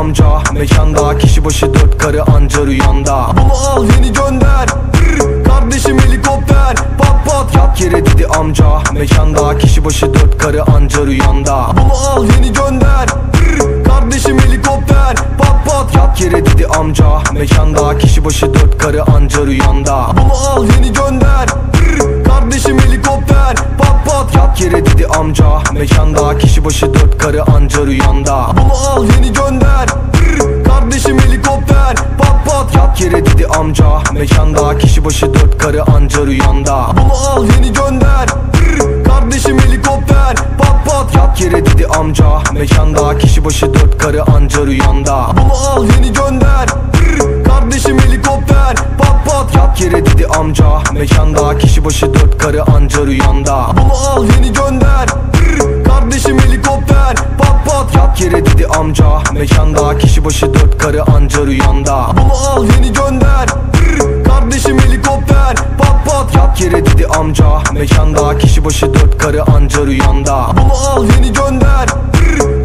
amca. Mekanda kişi başı 4 karı anca rüyanda. Bunu al yeni gönder. Kardeşim helikopter. Pat pat Yat yere dedi amca. Mekanda kişi başı 4 karı anca rüyanda. bunu al yeni gönder. Kardeşim helikopter. Pat pat Yat yere dedi amca. Mekanda kişi başı 4 karı anca rüyanda. bunu al yeni gönder. Kardeşim helikopter. Pat pat Yat yere dedi amca. Mekanda kişi başı 4 karı anca rüyanda. bunu al yeni gönder. Kardeşim helikopter. Pat pat Yat yere dedi amca. Mekanda kişi başı 4 karı anca rüyanda. bunu al yeni gönder. Kardeşim helikopter. Pat pat Yat yere dedi amca. Mekanda kişi başı 4 karı anca rüyanda. bunu al yeni gönder. Kardeşim helikopter. Pat pat Yat yere dedi amca. Mekanda kişi başı 4 karı anca rüyanda. bunu al yeni gönder. Kardeşim helikopter. Pat pat Yat yere dedi amca. Mekanda kişi başı 4 karı anca rüyanda. bunu al yeni gönder. Kardeşim helikopter. Pat pat Yat yere dedi amca. Mekanda kişi başı 4 karı anca rüyanda. bunu al yeni gönder.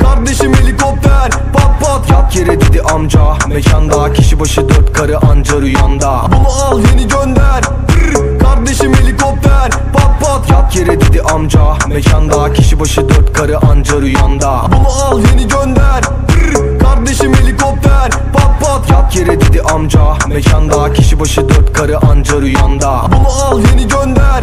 Kardeşim helikopter. Pat pat Yat yere dedi amca. Mekanda kişi başı 4 karı anca rüyanda. bunu al yeni gönder. Kardeşim helikopter. Pat pat Yat yere dedi amca. Mekanda kişi başı 4 karı anca rüyanda. bunu al yeni gönder. Kardeşim helikopter. Pat pat Yat yere dedi amca. Mekanda kişi başı 4 karı anca rüyanda. bunu al yeni gönder.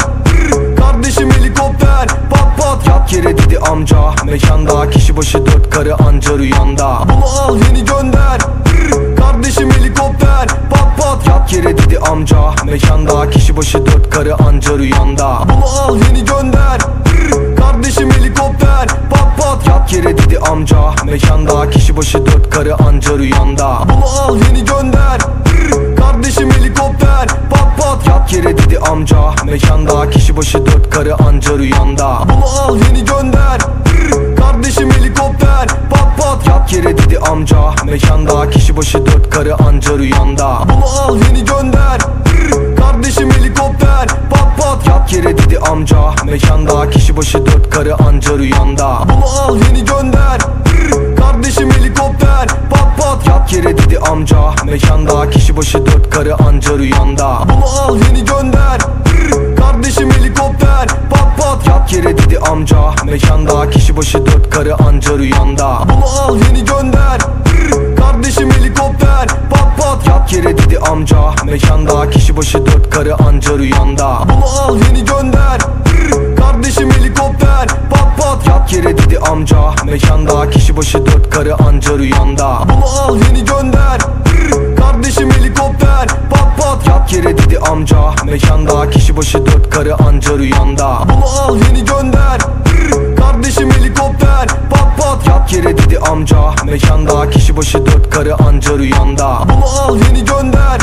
Kardeşim helikopter. Pat pat Yat yere dedi amca. Mekanda kişi başı 4 karı anca rüyanda. bunu al yeni gönder. Kardeşim helikopter. Pat pat Yat yere dedi amca. Mekanda kişi başı 4 karı anca rüyanda. bunu al yeni gönder. Kardeşim helikopter. Pat pat Yat yere dedi amca. Mekanda kişi başı 4 karı anca rüyanda. bunu al yeni gönder. Kardeşim helikopter. Pat pat Yat yere dedi amca. Mekanda kişi başı 4 karı anca rüyanda. bunu al yeni gönder. Kardeşim helikopter. Pat pat Yat yere dedi amca. Mekanda kişi başı 4 karı anca rüyanda. bunu al yeni gönder. Kardeşim helikopter. Pat pat Yat yere dedi amca. Mekanda kişi başı 4 karı anca rüyanda. bunu al yeni gönder. Kardeşim helikopter. Pat pat Yat yere dedi amca. Mekanda kişi başı 4 karı anca rüyanda. bunu al yeni gönder. Kardeşim helikopter. Pat pat Yat yere dedi amca. Mekanda kişi başı 4 karı anca rüyanda. bunu al yeni gönder. Kardeşim helikopter. Pat pat Yat yere dedi amca. Mekanda kişi başı 4 karı anca rüyanda. bunu al yeni gönder. Kardeşim helikopter. Pat pat Yat yere dedi amca. Mekanda kişi başı 4 karı anca rüyanda. bunu al yeni gönder. Kardeşim helikopter. Pat pat Yat yere dedi amca. Mekanda kişi başı 4 karı anca rüyanda. bunu al yeni gönder. Kardeşim helikopter. Pat pat Yat yere dedi amca. Mekanda kişi başı 4 karı anca rüyanda. bunu al yeni gönder. Kardeşim helikopter. Pat pat Yat yere dedi amca. Mekanda kişi başı 4 karı anca rüyanda. bunu al yeni gönder.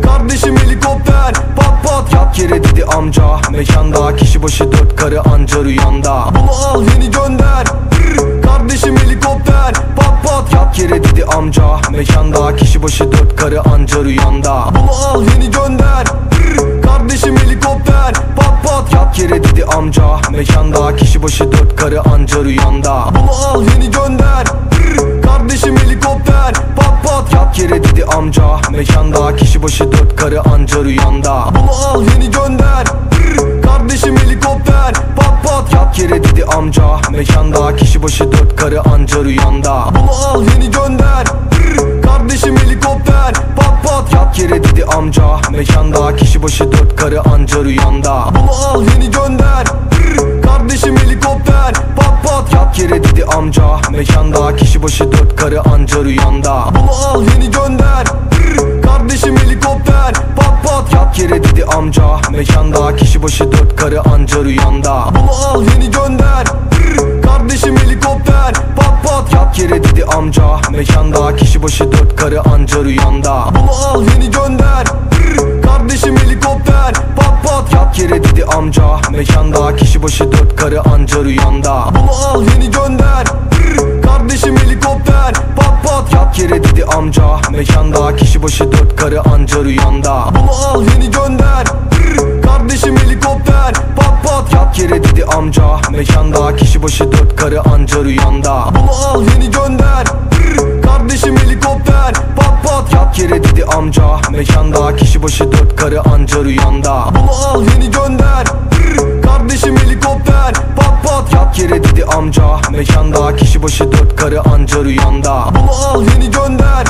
Kardeşim helikopter. Pat pat Yat yere dedi amca. Mekanda kişi başı 4 karı anca rüyanda. bunu al yeni gönder. Kardeşim helikopter. Pat pat Yat yere dedi amca. Mekanda kişi başı 4 karı anca rüyanda. bunu al yeni gönder. Kardeşim helikopter. Pat pat Yat yere dedi amca. Mekanda kişi başı 4 karı anca rüyanda. bunu al yeni gönder. Kardeşim helikopter. Pat pat Yat yere dedi amca. Mekanda kişi başı 4 karı anca rüyanda. bunu al yeni gönder. Kardeşim helikopter. Pat pat Yat yere dedi amca. Mekanda kişi başı 4 karı anca rüyanda. bunu al yeni gönder. Kardeşim helikopter. Pat pat Yat yere dedi amca. Mekanda kişi başı 4 karı anca rüyanda. bunu al yeni gönder. Kardeşim helikopter. Pat pat Yat yere dedi amca. Mekanda kişi başı 4 karı anca rüyanda. bunu al yeni gönder. Kardeşim helikopter. Pat pat Yat yere dedi amca. Mekanda kişi başı 4 karı anca rüyanda. bunu al yeni gönder. Kardeşim helikopter. Pat pat Yat yere dedi amca. Mekanda kişi başı 4 karı anca rüyanda. bunu al yeni gönder. Kardeşim helikopter. Pat pat Yat yere dedi amca. Mekanda kişi başı 4 karı anca rüyanda. bunu al yeni gönder. Kardeşim helikopter. Pat pat Yat yere dedi amca. Mekanda kişi başı 4 karı anca rüyanda. bunu al yeni gönder. kardeşim helikopter. Pat pat Yat yere dedi amca, mekanda kişi başı 4 karı anca rüyanda. bunu al yeni gönder. Kardeşim helikopter. Pat pat Yat yere dedi amca, mekanda kişi başı 4 karı anca rüyanda. bunu al yeni gönder.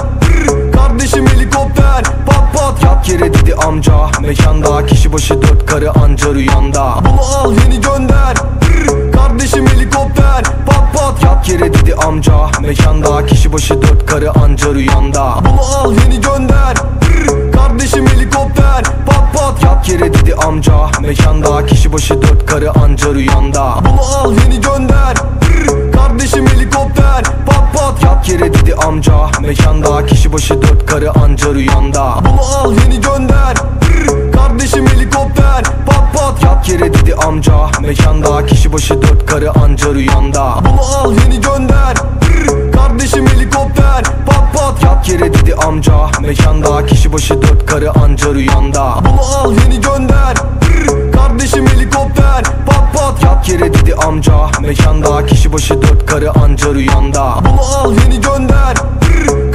Kardeşim helikopter. Pat pat Yat yere dedi amca, mekanda kişi başı 4 karı anca rüyanda. bunu al yeni gönder. Kardeşim helikopter. Pat pat Yat yere dedi amca, mekanda kişi başı 4 karı anca rüyanda. bunu al yeni gönder. Kardeşim helikopter. Pat pat Yat yere dedi amca, mekanda kişi başı 4 karı anca rüyanda. bunu al yeni gönder. Kardeşim helikopter. Pat pat Yat yere dedi amca, mekanda kişi başı 4 karı anca rüyanda. bunu al yeni gönder. Kardeşim helikopter. Pat pat Yat yere dedi amca, mekanda kişi başı 4 karı anca rüyanda. bunu al yeni gönder. Kardeşim helikopter. Pat pat Yat yere dedi amca, mekanda kişi başı 4 karı anca rüyanda. bunu al yeni gönder. Kardeşim helikopter. Pat pat Yat yere dedi amca, mekanda kişi başı 4 karı anca rüyanda. bunu al yeni gönder.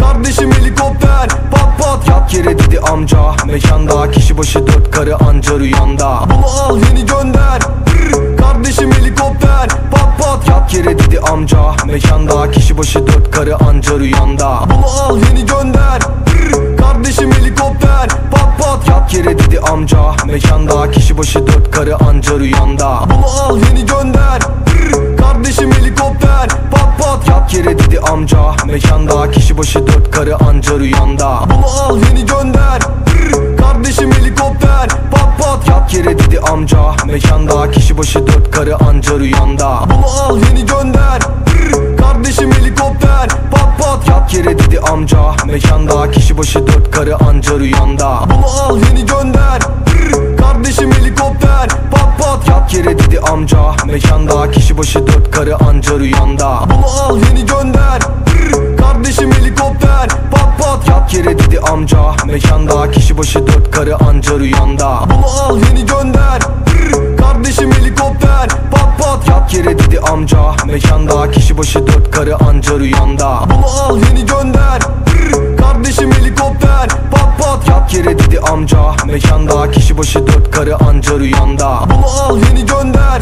Kardeşim helikopter. Pat pat Yat yere dedi amca, mekanda kişi başı 4 karı anca rüyanda. bunu al yeni gönder. Kardeşim helikopter. Pat pat Yat yere dedi amca, mekanda kişi başı 4 karı anca rüyanda. bunu al yeni gönder. Kardeşim helikopter. Pat pat Yat yere dedi amca, mekanda kişi başı 4 karı anca rüyanda. bunu al yeni gönder. Kardeşim helikopter. Pat pat Yat yere dedi amca, mekanda kişi başı 4 karı anca rüyanda. bunu al yeni gönder. Kardeşim helikopter. Pat pat Yat yere dedi amca, mekanda kişi başı 4 karı anca rüyanda. bunu al yeni gönder. Kardeşim helikopter. Pat pat Yat yere dedi amca, mekanda kişi başı 4 karı anca rüyanda. bunu al yeni gönder. Kardeşim helikopter. Pat pat Yat yere dedi amca, mekanda kişi başı 4 karı anca rüyanda. bunu al yeni gönder. Kardeşim helikopter. Pat pat Yat yere dedi amca, mekanda kişi başı 4 karı anca rüyanda. bunu al yeni gönder. Kardeşim helikopter. Pat pat Yat yere dedi amca, mekanda kişi başı 4 karı anca rüyanda. bunu al yeni gönder. Kardeşim helikopter. Pat pat Yat yere dedi amca, mekanda kişi başı 4 karı anca rüyanda. bunu al yeni gönder. Kardeşim helikopter. Pat pat Yat yere dedi amca, mekanda kişi başı 4 karı anca rüyanda. bunu al yeni gönder.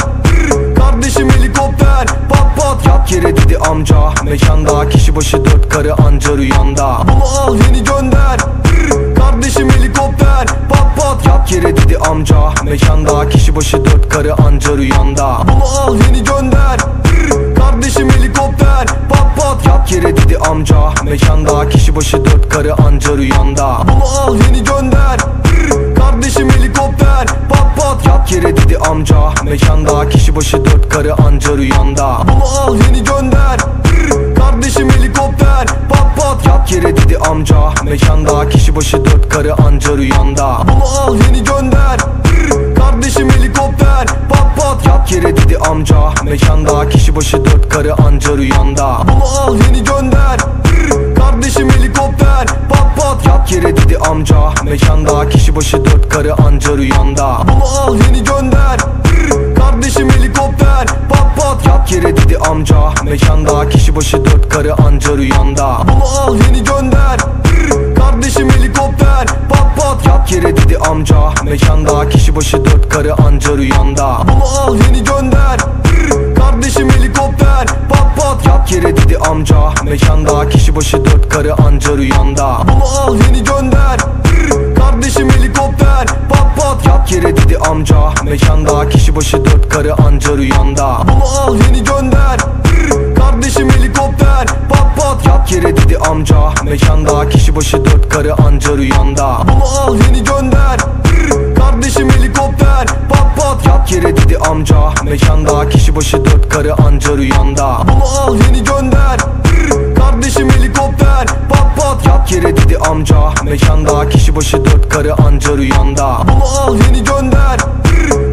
Kardeşim helikopter. Pat pat Yat yere dedi amca, mekanda kişi başı 4 karı anca rüyanda. bunu al yeni gönder. Kardeşim helikopter. Pat pat Yat yere dedi amca, mekanda kişi başı 4 karı anca rüyanda. bunu al yeni gönder. Kardeşim helikopter. Pat pat Yat yere dedi amca, mekanda kişi başı 4 karı anca rüyanda. bunu al yeni gönder. Kardeşim helikopter. Pat pat Yat yere dedi amca, mekanda kişi başı 4 karı anca rüyanda. bunu al yeni gönder. Kardeşim helikopter. Pat pat Yat yere dedi amca, mekanda kişi başı 4 karı anca rüyanda. bunu al yeni gönder. Kardeşim helikopter. Pat pat Yat yere dedi amca, mekanda kişi başı 4 karı anca rüyanda. bunu al yeni gönder. Kardeşim helikopter. Pat pat Yat yere dedi amca, mekanda kişi başı 4 karı anca rüyanda. bunu al yeni gönder. Kardeşim helikopter. Pat pat Yat yere dedi amca, mekanda kişi başı 4 karı anca rüyanda. bunu al yeni gönder. Kardeşim helikopter. Pat pat Yat yere dedi amca, mekanda kişi başı 4 karı anca rüyanda. bunu al yeni gönder. Kardeşim helikopter. Pat pat Yat yere dedi amca, mekanda kişi başı 4 karı anca rüyanda. bunu al yeni gönder. Kardeşim helikopter. Pat pat Yat yere dedi amca, mekanda kişi başı 4 karı anca rüyanda. bunu al yeni gönder. Kardeşim helikopter. Pat pat Yat yere dedi amca, mekanda kişi başı 4 karı anca rüyanda. bunu al yeni gönder. Kardeşim helikopter. Pat pat Yat yere dedi amca, mekanda kişi başı 4 karı anca rüyanda. bunu al yeni gönder.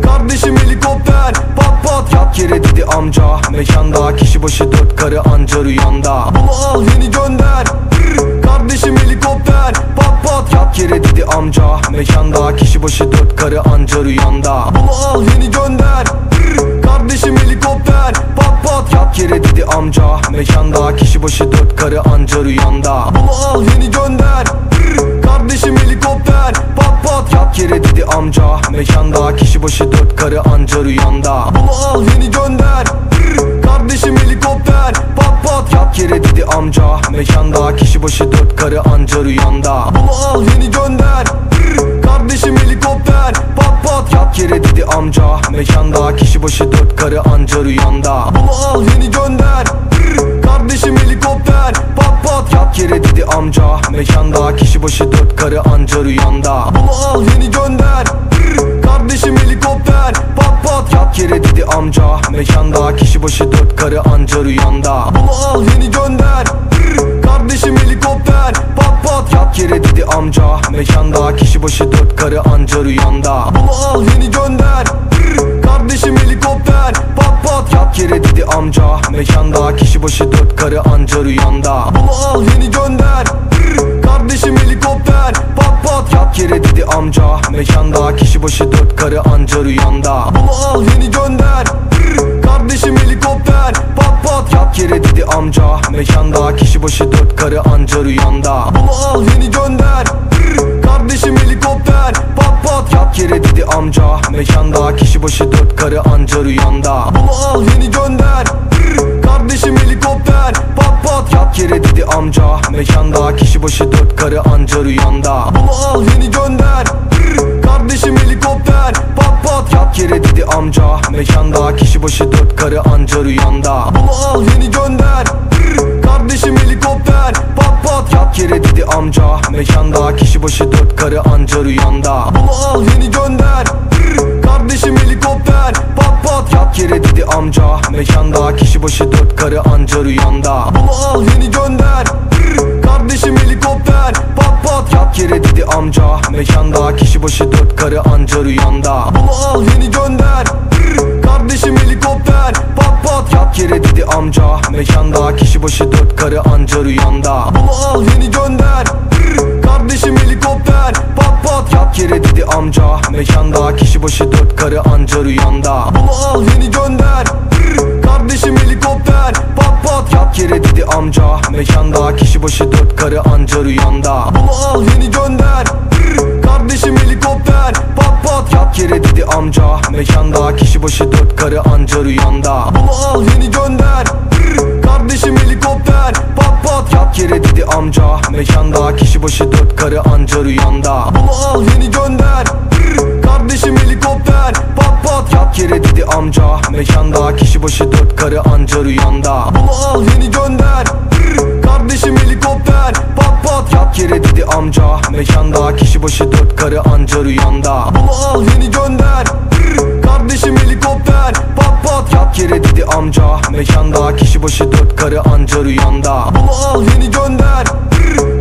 Kardeşim helikopter. Pat pat Yat yere dedi amca, mekanda kişi başı 4 karı anca rüyanda. bunu al yeni gönder. Kardeşim helikopter. Pat pat Yat yere dedi amca, mekanda kişi başı 4 karı anca rüyanda. bunu al yeni gönder. Kardeşim helikopter. Pat pat Yat yere dedi amca, mekanda kişi başı 4 karı anca rüyanda. Bunu al yeni gönder. Kardeşim helikopter. Pat pat Yat yere dedi amca, mekanda kişi başı 4 karı anca rüyanda. bunu al yeni gönder. Kardeşim helikopter. Pat pat Yat yere dedi amca, mekanda kişi başı 4 karı anca rüyanda. bunu al yeni gönder. Kardeşim helikopter. Pat pat Yat yere dedi amca, mekanda kişi başı 4 karı anca rüyanda. bunu al yeni gönder. Kardeşim helikopter. Pat pat Yat yere dedi amca, mekanda kişi başı 4 karı anca rüyanda. bunu al yeni gönder. Kardeşim helikopter. Pat pat Yat yere dedi amca, mekanda kişi başı 4 karı anca rüyanda. bunu al yeni gönder. Kardeşim helikopter. Pat pat Yat yere dedi amca, mekanda kişi başı 4 karı anca rüyanda. bunu al yeni gönder. Kardeşim helikopter. Pat pat Yat yere dedi amca, mekanda kişi başı 4 karı anca rüyanda. bunu al yeni gönder. Kardeşim helikopter. Pat pat Yat yere dedi amca, mekanda kişi başı 4 karı anca rüyanda. bunu al yeni gönder. Kardeşim helikopter. Pat pat Yat yere dedi amca, mekanda kişi başı 4 karı anca rüyanda. bunu al yeni gönder. Kardeşim helikopter. Pat pat Yat yere dedi amca, mekanda kişi başı 4 karı anca rüyanda. bunu al yeni gönder. Kardeşim helikopter. Pat pat Yat yere dedi amca, mekanda kişi başı 4 karı anca rüyanda. bunu al yeni gönder. Kardeşim helikopter. Pat pat Yat yere dedi amca, mekanda kişi başı 4 karı anca rüyanda. bunu al yeni gönder. Kardeşim helikopter. Pat pat Yat yere dedi amca, mekanda kişi başı 4 karı anca rüyanda. bunu al yeni gönder. Kardeşim helikopter. Pat pat Yat yere dedi amca, mekanda kişi başı 4 karı anca rüyanda. bunu al yeni gönder. Kardeşim helikopter. Pat pat Yat yere dedi amca, mekanda kişi başı 4 karı anca rüyanda. bunu al yeni gönder. Kardeşim helikopter. Pat pat Yat yere dedi amca, mekanda kişi başı 4 karı anca rüyanda. bunu al yeni gönder. Kardeşim helikopter. Pat pat Yat yere dedi amca, mekanda kişi başı 4 karı anca rüyanda. bunu al yeni gönder. Kardeşim helikopter. Pat pat Yat yere dedi amca, mekanda kişi başı 4 karı anca rüyanda. bunu al yeni gönder. Kardeşim helikopter. Pat pat Yat yere dedi amca, mekanda kişi başı 4 karı anca rüyanda. bunu al yeni gönder. Kardeşim helikopter. Pat pat Yat yere dedi amca, mekanda kişi başı 4 karı anca rüyanda. bunu al yeni gönder. Kardeşim helikopter. Pat pat Yat yere dedi amca, mekanda kişi başı 4 karı anca rüyanda. bunu al yeni gönder. Kardeşim helikopter. Pat pat Yat yere dedi amca, mekanda kişi başı 4 karı anca rüyanda. bunu al yeni gönder. Kardeşim helikopter. Pat pat Yat yere dedi amca, mekanda kişi başı 4 karı anca rüyanda. bunu al yeni gönder. Kardeşim helikopter. Pat pat Yat yere dedi amca, mekanda kişi başı 4 karı anca rüyanda. bunu al yeni gönder.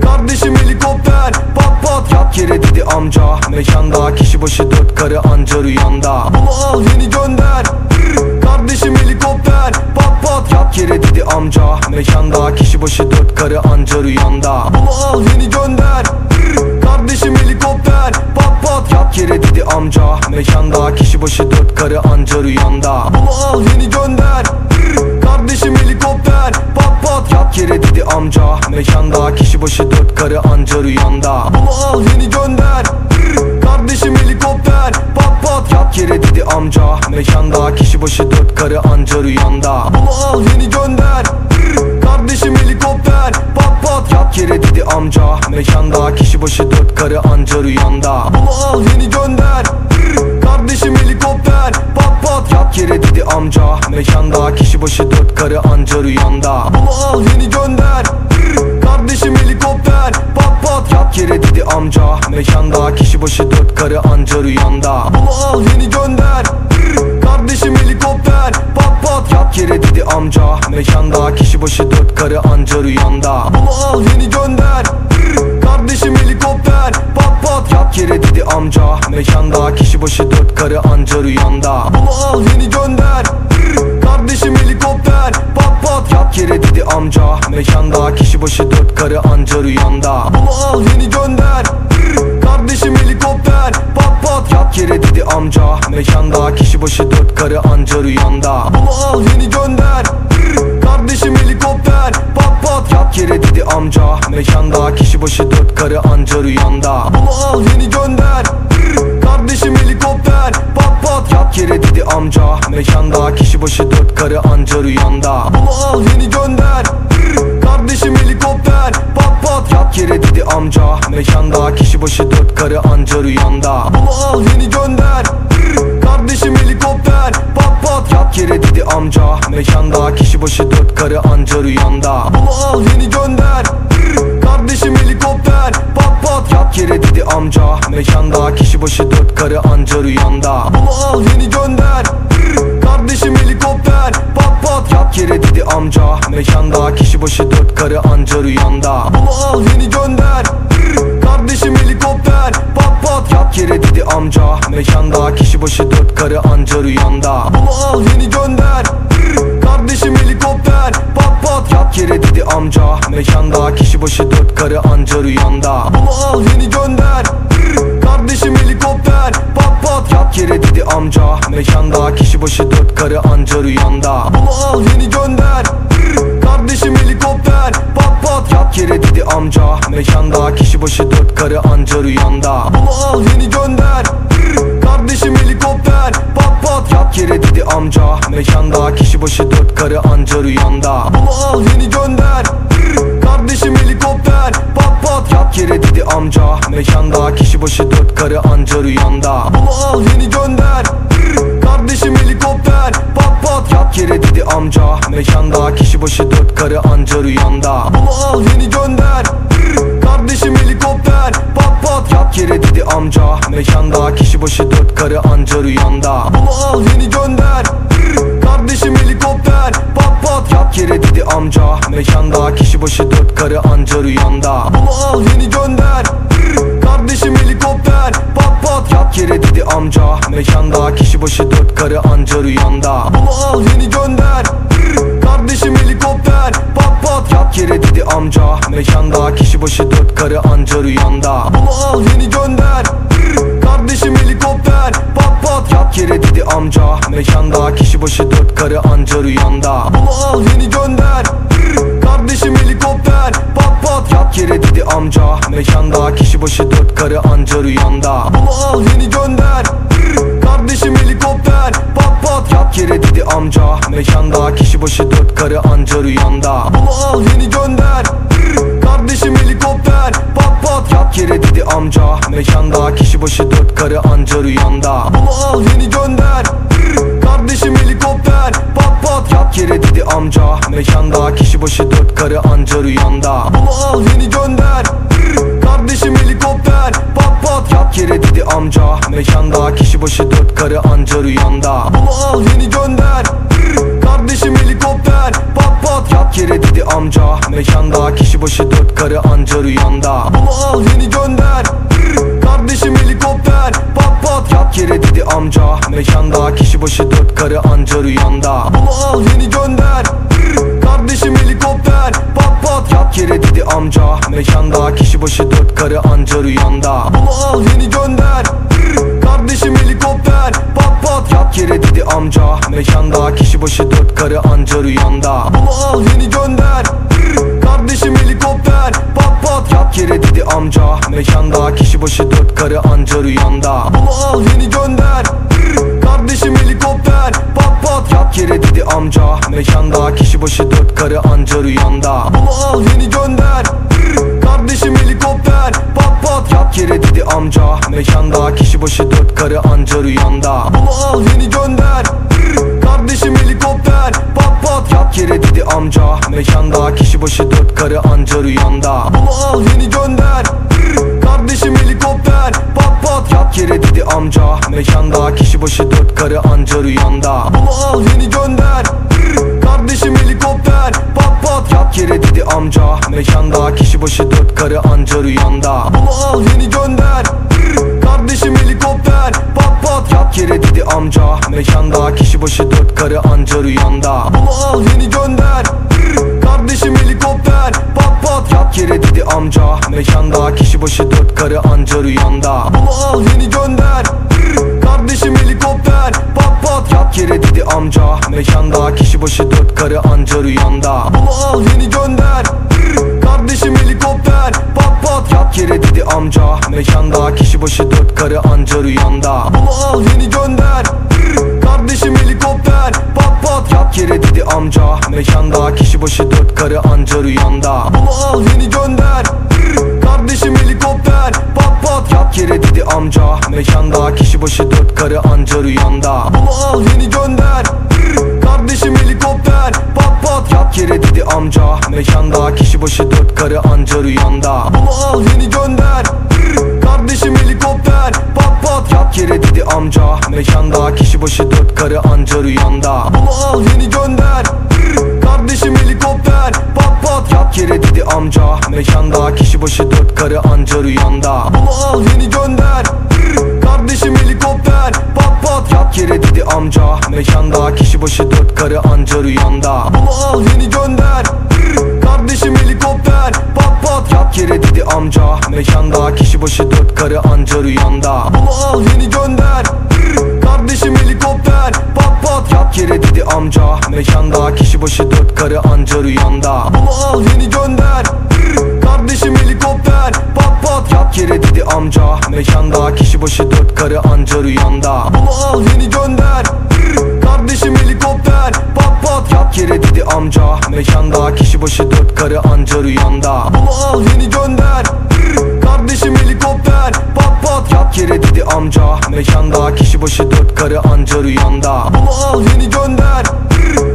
Kardeşim helikopter. Pat pat Yat yere dedi amca, mekanda kişi başı 4 karı anca rüyanda. bunu al yeni gönder. Kardeşim helikopter. Pat pat Yat yere dedi amca, mekanda kişi başı 4 karı anca rüyanda. bunu al yeni gönder. Kardeşim helikopter. Pat pat Yat yere dedi amca, mekanda kişi başı 4 karı anca rüyanda. bunu al yeni gönder. Kardeşim helikopter. Pat pat Yat yere dedi amca, mekanda kişi başı 4 karı anca rüyanda. bunu al yeni gönder. Kardeşim helikopter. Pat pat Yat yere dedi amca, mekanda kişi başı 4 karı anca rüyanda. bunu al yeni gönder. Kardeşim helikopter. Pat pat Yat yere dedi amca, mekanda kişi başı 4 karı anca rüyanda. bunu al yeni gönder. Kardeşim helikopter. Pat pat Yat yere dedi amca, mekanda kişi başı 4 karı anca rüyanda. bunu al yeni gönder. Kardeşim helikopter. Pat pat Yat yere dedi amca, mekanda kişi başı 4 karı anca rüyanda. bunu al yeni gönder. Kardeşim helikopter. Pat pat Yat yere dedi amca, mekanda kişi başı 4 karı anca rüyanda. bunu al yeni gönder. Kardeşim helikopter. Pat pat Yat yere dedi amca, mekanda kişi başı 4 karı anca rüyanda. bunu al yeni gönder. Kardeşim helikopter. Pat pat Yat yere dedi amca, mekanda kişi başı 4 karı anca rüyanda. bunu al yeni gönder. Kardeşim helikopter. kişi başı 4 karı anca rüyanda. Bunu al yeni gönder. Kardeşim helikopter. Pat pat Yat yere dedi amca mekanda, kişi başı 4 karı anca rüyanda. bunu al yeni gönder. Kardeşim helikopter. Pat pat Yat yere dedi amca mekanda, kişi başı 4 karı anca rüyanda. bunu al yeni gönder. Kardeşim helikopter. Pat pat Yat yere dedi amca mekanda, kişi başı 4 karı anca rüyanda. bunu al yeni gönder. Kardeşim helikopter. Pat pat Yat yere dedi amca mekanda, kişi başı 4 karı anca rüyanda. bunu al yeni gönder. Kardeşim helikopter. Pat pat Yat yere dedi amca mekanda, kişi başı 4 karı anca rüyanda. bunu al yeni gönder. Kardeşim helikopter. Pat pat Yat yere dedi amca mekanda, kişi başı 4 karı anca rüyanda. bunu al yeni gönder. Kardeşim helikopter. Pat pat Yat yere dedi amca mekanda, kişi başı 4 karı anca rüyanda. bunu al yeni gönder. Kardeşim helikopter. Pat pat Yat yere dedi amca mekanda, kişi başı 4 karı anca rüyanda. bunu al yeni gönder. Kardeşim helikopter. Pat pat Yat yere dedi amca mekanda, kişi başı 4 karı anca rüyanda. bunu al yeni gönder. Kardeşim helikopter. Pat pat Yat yere dedi amca mekanda, kişi başı 4 karı anca rüyanda. bunu al yeni gönder. Kardeşim helikopter. Pat pat Yat yere dedi amca mekanda, kişi başı 4 karı anca rüyanda. bunu al yeni gönder. Kardeşim helikopter. Pat pat Yat yere dedi amca mekanda, kişi başı 4 karı anca rüyanda. bunu al yeni gönder. Kardeşim helikopter. Pat pat Yat yere dedi amca mekanda, kişi başı 4 karı anca rüyanda. bunu al yeni gönder. Kardeşim helikopter. Pat pat Yat yere dedi amca mekanda, kişi başı 4 karı anca rüyanda. bunu al yeni gönder. Kardeşim helikopter. Pat pat Yat yere dedi amca mekanda, kişi başı 4 karı anca rüyanda. bunu al yeni gönder. Kardeşim helikopter. Pat pat Yat yere dedi amca mekanda, kişi başı 4 karı anca rüyanda. bunu al yeni gönder. Kardeşim helikopter. Pat pat Yat yere dedi amca mekanda, kişi başı 4 karı anca rüyanda. bunu al yeni gönder. Kardeşim helikopter. Pat pat Yat yere dedi amca mekanda, kişi başı 4 karı anca rüyanda. bunu al yeni gönder. Kardeşim helikopter. Pat pat Yat yere dedi amca mekanda, kişi başı 4 karı anca rüyanda. bunu al yeni gönder. Kardeşim helikopter. Pat pat Yat yere dedi amca mekanda, kişi başı 4 karı anca rüyanda. bunu al yeni gönder. Kardeşim helikopter. Pat pat Yat yere dedi amca mekanda, kişi başı 4 karı anca rüyanda. bunu al yeni gönder. Kardeşim helikopter. Pat pat Yat yere dedi amca mekanda, kişi başı 4 karı anca rüyanda. bunu al yeni gönder. Kardeşim helikopter. Pat pat Yat yere dedi amca mekanda, kişi başı 4 karı anca rüyanda. bunu al yeni gönder. Kardeşim helikopter. Pat pat Yat yere dedi amca mekanda, kişi başı 4 karı anca rüyanda. bunu al yeni gönder. Kardeşim helikopter. Pat pat Yat yere dedi amca mekanda, kişi başı 4 karı anca rüyanda. bunu al yeni gönder. Kardeşim helikopter. Pat pat Yat yere dedi amca mekanda, kişi başı 4 karı anca rüyanda. bunu al yeni gönder. Kardeşim helikopter. Pat pat Yat yere dedi amca mekanda, kişi başı 4 karı anca rüyanda. bunu al yeni gönder. Kardeşim helikopter. Pat pat Yat yere dedi amca mekanda, kişi başı 4 karı anca rüyanda. bunu al yeni gönder. Kardeşim helikopter. Pat pat Yat yere dedi amca mekanda, kişi başı 4 karı anca rüyanda. bunu al yeni gönder. Kardeşim helikopter. Pat pat Yat yere dedi amca mekanda, kişi başı 4 karı anca rüyanda. bunu al yeni gönder. Kardeşim helikopter. Pat pat Yat yere dedi amca mekanda, kişi başı 4 karı anca rüyanda. bunu al yeni gönder. Kardeşim helikopter. Pat pat Yat yere dedi amca mekanda, kişi başı 4 karı anca rüyanda. bunu al yeni gönder. Kardeşim helikopter. Pat pat Yat yere dedi amca mekanda, kişi başı 4 karı anca rüyanda. bunu al yeni gönder. Kardeşim helikopter. Pat pat Yat yere dedi amca mekanda, kişi başı 4 karı anca rüyanda. bunu al yeni gönder. Kardeşim helikopter. Pat pat Yat yere dedi amca mekanda, kişi başı 4 karı anca rüyanda. bunu al yeni gönder. Kardeşim helikopter. Pat pat Yat yere dedi amca, mekanda kişi başı 4 karı anca rüyanda. Bunu al yeni gönder, kardeşim helikopter, pat pat. Yat yere dedi amca, mekanda kişi başı 4 karı anca rüyanda. Bunu al yeni gönder, kardeşim helikopter, pat pat. Yat yere dedi amca, mekanda kişi başı 4 karı anca rüyanda. Bunu al yeni gönder, kardeşim helikopter, pat pat. Yat yere dedi amca, mekanda kişi başı 4 karı anca rüyanda. Bunu al yeni gönder, kardeşim helikopter, pat pat. Yat yere dedi amca, mekanda kişi başı 4 karı anca rüyanda. Bunu al yeni gönder, kardeşim helikopter, pat pat. Yat yere dedi amca, mekanda kişi başı 4 karı anca rüyanda. Bunu al yeni gönder, kardeşim helikopter, pat pat. Yat yere dedi amca, mekanda kişi başı 4 karı anca rüyanda. Bunu al yeni gönder, kardeşim helikopter, pat pat. Yat yere dedi amca, mekanda kişi başı 4 karı anca rüyanda. Bunu al yeni gönder, kardeşim helikopter, pat pat. Yat yere dedi amca, mekanda kişi başı 4 karı anca rüyanda. Bunu al yeni gönder, kardeşim helikopter, pat pat. Yat yere dedi amca, mekanda kişi başı 4 karı anca rüyanda. Bunu al yeni gönder, kardeşim helikopter, pat pat. Yat yere dedi amca, mekanda kişi başı 4 karı anca rüyanda. Bunu al yeni gönder, kardeşim helikopter, pat pat. Yat yere dedi amca, mekanda kişi başı 4 karı anca rüyanda. Bunu al yeni gönder,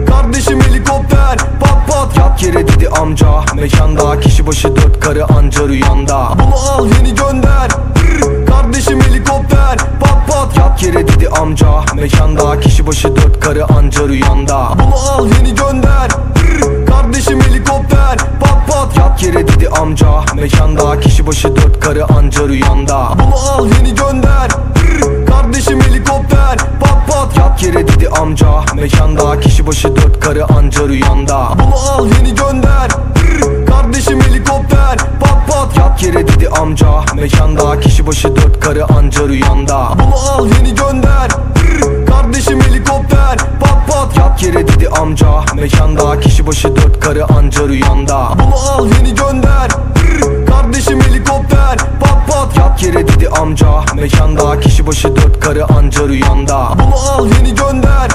kardeşim helikopter, pat pat. Yat yere dedi amca, mekanda kişi başı 4 karı anca rüyanda. Bunu al yeni gönder, kardeşim helikopter, pat pat. Yat yere dedi amca, mekanda kişi başı 4 karı anca rüyanda. Bunu al yeni gönder, kardeşim helikopter, pat pat. Yat yere dedi amca, mekanda kişi başı 4 karı anca rüyanda. Bunu al yeni gönder, kardeşim helikopter, pat pat. Yat yere dedi amca, mekanda kişi başı 4 karı anca rüyanda. Bunu al yeni gönder, kardeşim helikopter, pat pat. Yat yere dedi amca, mekanda kişi başı 4 karı anca rüyanda. Bunu al yeni gönder, kardeşim helikopter, pat pat. Yat yere dedi amca, mekanda kişi başı 4 karı anca rüyanda. Bunu al yeni gönder, kardeşim helikopter, pat pat. Yat yere dedi amca, mekanda kişi başı 4 karı anca rüyanda. Bunu al yeni gönder, kardeşim helikopter, pat pat. Yat yere dedi amca, mekanda kişi başı 4 karı anca rüyanda. Bunu al yeni gönder,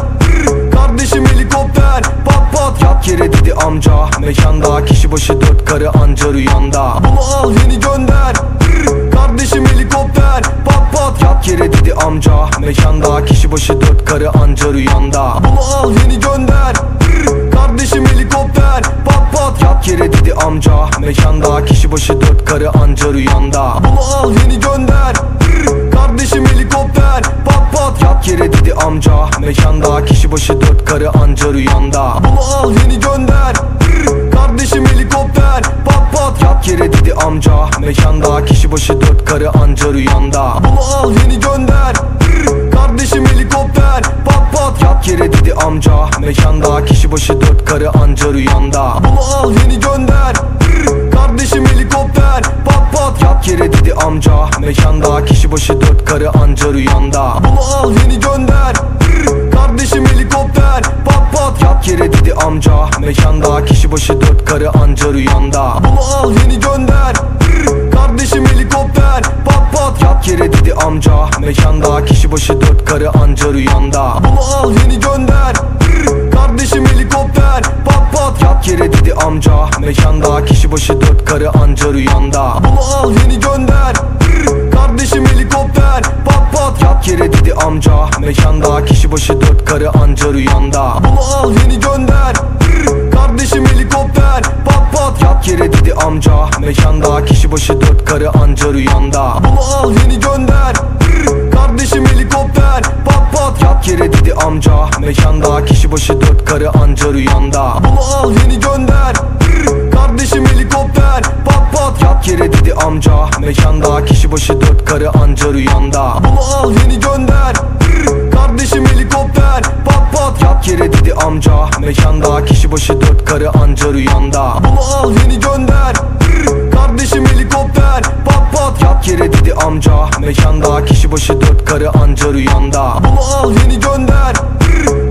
kardeşim helikopter, pat pat. Yat yere dedi amca, mekanda kişi başı 4 karı anca rüyanda. Bunu al yeni gönder, kardeşim helikopter, pat pat. Yat yere dedi amca, mekanda kişi başı 4 karı anca rüyanda. Bunu al yeni gönder, kardeşim helikopter, pat pat. Yat yere dedi amca, mekanda kişi başı 4 karı anca rüyanda. Bunu al yeni gönder, kardeşim helikopter, pat pat. Yat yere dedi amca, mekanda kişi başı 4 karı anca rüyanda. Bunu al yeni gönder, kardeşim helikopter, pat pat. Yat yere dedi amca, mekanda kişi başı 4 karı anca rüyanda. Bunu al yeni gönder, kardeşim helikopter, pat pat. Yat yere dedi amca, mekanda kişi başı 4 karı anca rüyanda. Bunu al yeni gönder, kardeşim helikopter, pat pat. Yat yere dedi amca, mekanda kişi başı 4 karı anca rüyanda. Bunu al yeni gönder, kardeşim helikopter, pat pat. Yat yere dedi amca, mekanda kişi başı 4 karı anca rüyanda. Bunu al yeni gönder, kardeşim helikopter, pat pat. Yat yere dedi amca, mekanda kişi başı 4 karı anca rüyanda. Bunu al yeni gönder, kardeşim helikopter, pat pat. Yat yere dedi amca, mekanda kişi başı 4 karı anca rüyanda. Bunu al yeni gönder, kardeşim helikopter, pat pat. Yat yere dedi amca, mekanda kişi başı 4 karı anca rüyanda. Bunu al yeni gönder, kardeşim helikopter, pat pat. Yat yere dedi amca, mekanda kişi başı 4 karı anca rüyanda. Bunu al yeni gönder, kardeşim helikopter, pat pat. Yat yere dedi amca, mekanda kişi başı 4 karı anca rüyanda. Bunu al yeni gönder, kardeşim helikopter, pat pat. Yat yere dedi amca, mekanda kişi başı 4 karı anca rüyanda. Bunu al yeni gönder, kardeşim helikopter, pat pat. Yat yere dedi amca, mekanda kişi başı 4 karı anca rüyanda. Bunu al yeni gönder,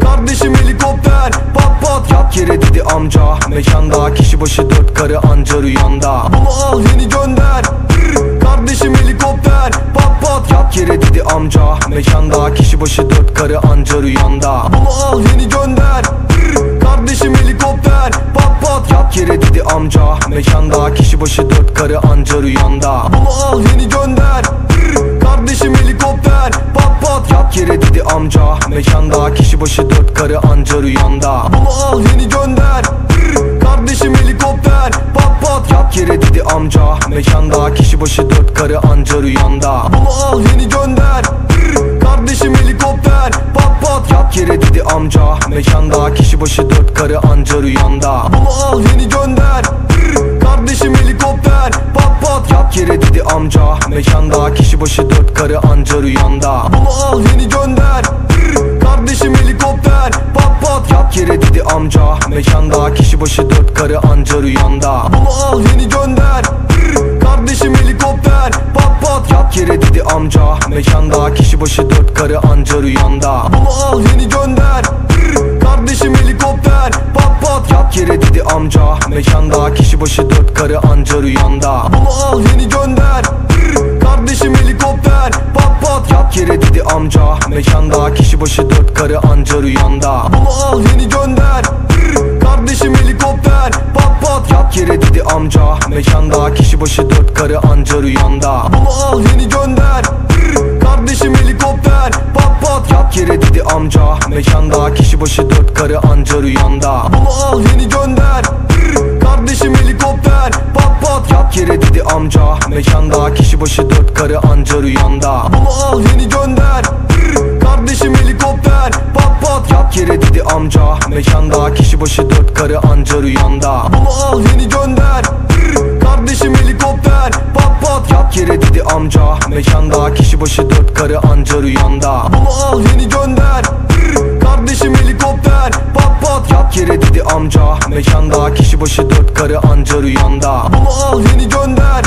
kardeşim helikopter, pat pat. Yat yere dedi amca, mekanda kişi başı 4 karı anca rüyanda. Bunu al yeni gönder, kardeşim helikopter. Pat pat Yat yere dedi amca, mekanda kişi başı 4 karı anca rüyanda. bunu al yeni gönder. Kardeşim helikopter. Pat pat Yat yere dedi amca, mekanda kişi başı 4 karı anca rüyanda. bunu al yeni gönder. Kardeşim helikopter. Pat pat Yat yere dedi amca, mekanda kişi başı 4 karı anca rüyanda. bunu al yeni gönder. Kardeşim helikopter. Pat pat Yat yere dedi amca, mekanda kişi başı 4 karı anca rüyanda. bunu al yeni gönder. Kardeşim helikopter. Pat pat Yat yere dedi amca, mekanda kişi başı 4 karı anca rüyanda. bunu al yeni gönder. Kardeşim helikopter. Pat pat Yat yere dedi amca, mekanda kişi başı 4 karı anca rüyanda. bunu al yeni gönder. Kardeşim helikopter. Pat pat Yat yere dedi amca, mekanda kişi başı 4 karı anca rüyanda. bunu al yeni gönder. Kardeşim helikopter. Pat pat Yat yere dedi amca, mekanda kişi başı 4 karı anca rüyanda. bunu al yeni gönder. Kardeşim helikopter. Pat pat Yat yere dedi amca, mekanda kişi başı 4 karı anca rüyanda. bunu al yeni gönder. Kardeşim helikopter. Pat pat Yat yere dedi amca, mekanda kişi başı 4 karı anca rüyanda. bunu al yeni gönder. Kardeşim helikopter. Pat pat Yat yere dedi amca, mekanda kişi başı 4 karı anca rüyanda. bunu al yeni gönder. Kardeşim helikopter. Pat pat Yat yere dedi amca, mekanda kişi başı 4 karı anca rüyanda. bunu al yeni gönder. Kardeşim helikopter. Pat pat Yat yere dedi amca, mekanda kişi başı 4 karı anca rüyanda. bunu al yeni gönder. Kardeşim helikopter. Pat pat Yat yere dedi amca, mekanda kişi başı 4 karı anca rüyanda. bunu al yeni gönder. Kardeşim helikopter. Pat pat Yat yere dedi amca, mekanda kişi başı 4 karı anca rüyanda. bunu al yeni gönder. Kardeşim helikopter. Pat pat Yat yere dedi amca, mekanda kişi başı 4 karı anca rüyanda. bunu al yeni gönder. Kardeşim helikopter. Pat pat Yat yere dedi amca, mekanda kişi başı 4 karı anca rüyanda. bunu al yeni gönder.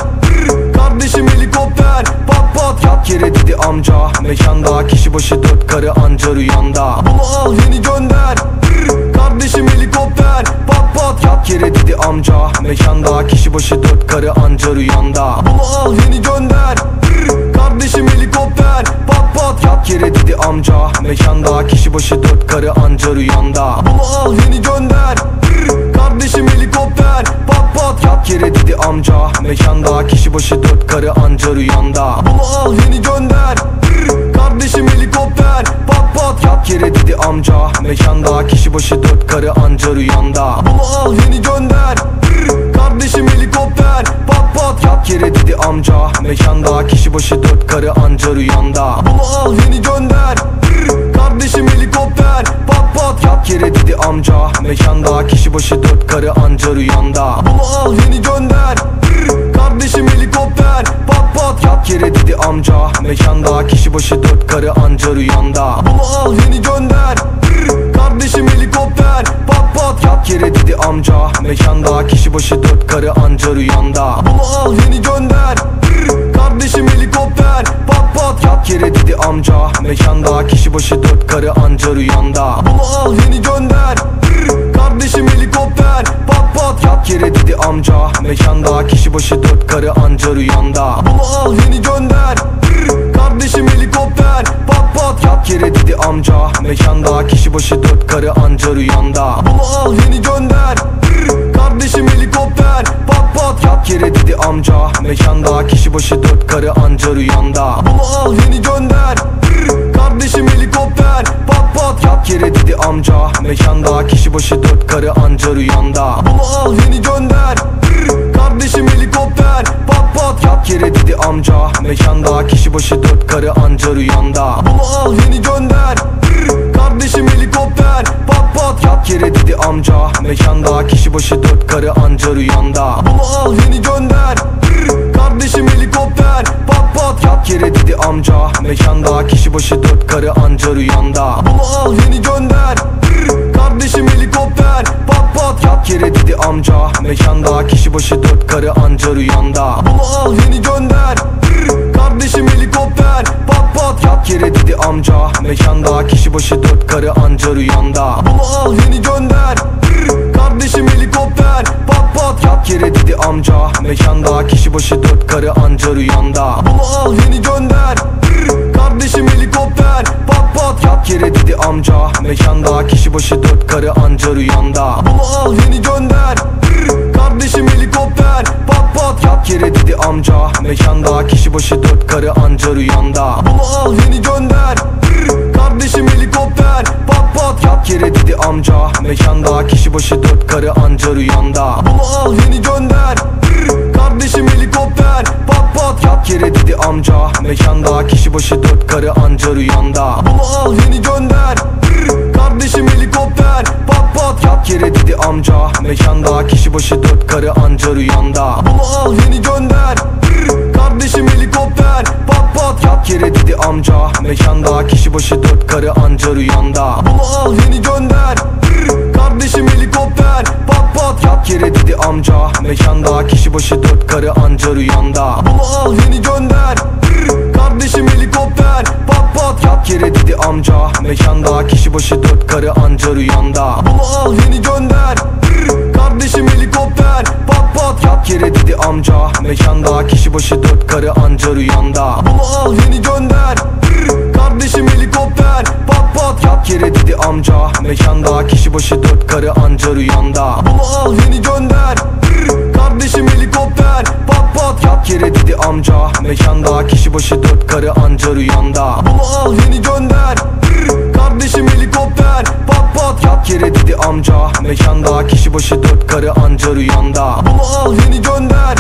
Kardeşim helikopter. Pat pat Yat yere dedi amca, mekanda kişi başı 4 karı anca rüyanda. bunu al yeni gönder. Kardeşim helikopter. Pat pat Yat yere dedi amca, mekanda kişi başı 4 karı anca rüyanda. bunu al yeni gönder. Kardeşim helikopter. Pat pat Yat yere dedi amca, mekanda kişi başı 4 karı anca rüyanda. bunu al yeni gönder. Kardeşim helikopter. Pat pat Yat yere dedi amca, mekanda kişi başı 4 karı anca rüyanda. bunu al yeni gönder. Kardeşim helikopter. Pat pat Yat yere dedi amca, mekanda kişi başı 4 karı anca rüyanda. bunu al yeni gönder. Kardeşim helikopter. Pat pat Yat yere dedi amca, mekanda kişi başı 4 karı anca rüyanda. bunu al yeni gönder. Kardeşim helikopter. Pat pat Yat yere dedi amca, mekanda kişi başı 4 karı anca rüyanda. bunu al yeni gönder. Kardeşim helikopter. Pat pat Yat yere dedi amca, mekanda kişi başı 4 karı anca rüyanda. bunu al yeni gönder. Kardeşim helikopter. Pat pat Yat yere dedi amca, mekanda kişi başı 4 karı anca rüyanda. bunu al yeni gönder. Kardeşim helikopter. Pat pat Yat yere dedi amca, mekanda kişi başı 4 karı anca rüyanda. bunu al yeni gönder. Kardeşim helikopter. Pat pat Yat yere dedi amca, mekanda kişi başı 4 karı anca rüyanda. bunu al yeni gönder. Kardeşim helikopter. Pat pat Yat yere dedi amca, mekanda kişi başı 4 karı anca rüyanda. bunu al yeni gönder. Kardeşim helikopter. Pat pat Yat yere dedi amca, mekanda kişi başı 4 karı anca rüyanda. bunu al yeni gönder. Kardeşim helikopter. Pat pat Yat yere dedi amca, mekanda kişi başı 4 karı anca rüyanda. bunu al yeni gönder. Kardeşim helikopter. Pat pat Yat yere dedi amca, mekanda kişi başı 4 karı anca rüyanda. bunu al yeni gönder. Kardeşim helikopter. Pat pat Yat yere dedi amca, mekanda kişi başı 4 karı anca rüyanda. bunu al yeni gönder. Kardeşim helikopter. Pat pat Yat yere dedi amca, mekanda kişi başı 4 karı anca rüyanda. bunu al yeni gönder. Kardeşim helikopter. Pat pat Yat yere dedi amca, mekanda kişi başı 4 karı anca rüyanda. bunu al yeni gönder. Kardeşim helikopter. Pat pat Yat yere dedi amca, amca mekanda, kişi başı 4 karı anca rüyanda. Bunu al yeni gönder. Kardeşim helikopter. Pat pat Yat yere dedi amca mekanda, kişi başı 4 karı anca rüyanda. bunu al yeni gönder. Kardeşim helikopter. Pat pat Yat yere dedi amca mekanda, kişi başı 4 karı anca rüyanda. bunu al yeni gönder. Kardeşim helikopter. Pat pat Yat yere dedi amca mekanda, kişi başı 4 karı anca rüyanda. bunu al yeni gönder. Kardeşim helikopter. Pat pat Yat yere dedi amca mekanda, kişi başı 4 karı anca rüyanda. bunu al yeni gönder. Kardeşim helikopter. Pat pat Yat yere dedi amca mekanda, kişi başı 4 karı anca rüyanda. bunu al yeni gönder. Kardeşim helikopter. Pat pat Yat yere dedi amca mekanda, kişi başı 4 karı anca rüyanda. bunu al yeni gönder. Kardeşim helikopter. Pat pat Yat yere dedi amca mekanda, kişi başı 4 karı anca rüyanda. bunu al yeni gönder. Kardeşim helikopter. Pat pat Yat yere dedi amca mekanda, kişi başı 4 karı anca rüyanda. bunu al yeni gönder. Kardeşim helikopter. Pat pat Yat yere dedi amca mekanda, kişi başı 4 karı anca rüyanda. bunu al yeni gönder. Kardeşim helikopter. Pat pat Yat yere dedi amca mekanda, kişi başı 4 karı anca rüyanda. bunu al yeni gönder. Kardeşim helikopter. Pat pat Yat yere dedi amca mekanda, kişi başı 4 karı anca rüyanda. bunu al yeni gönder. Kardeşim helikopter. Pat pat Yat yere dedi amca mekanda, kişi başı 4 karı anca rüyanda. bunu al yeni gönder.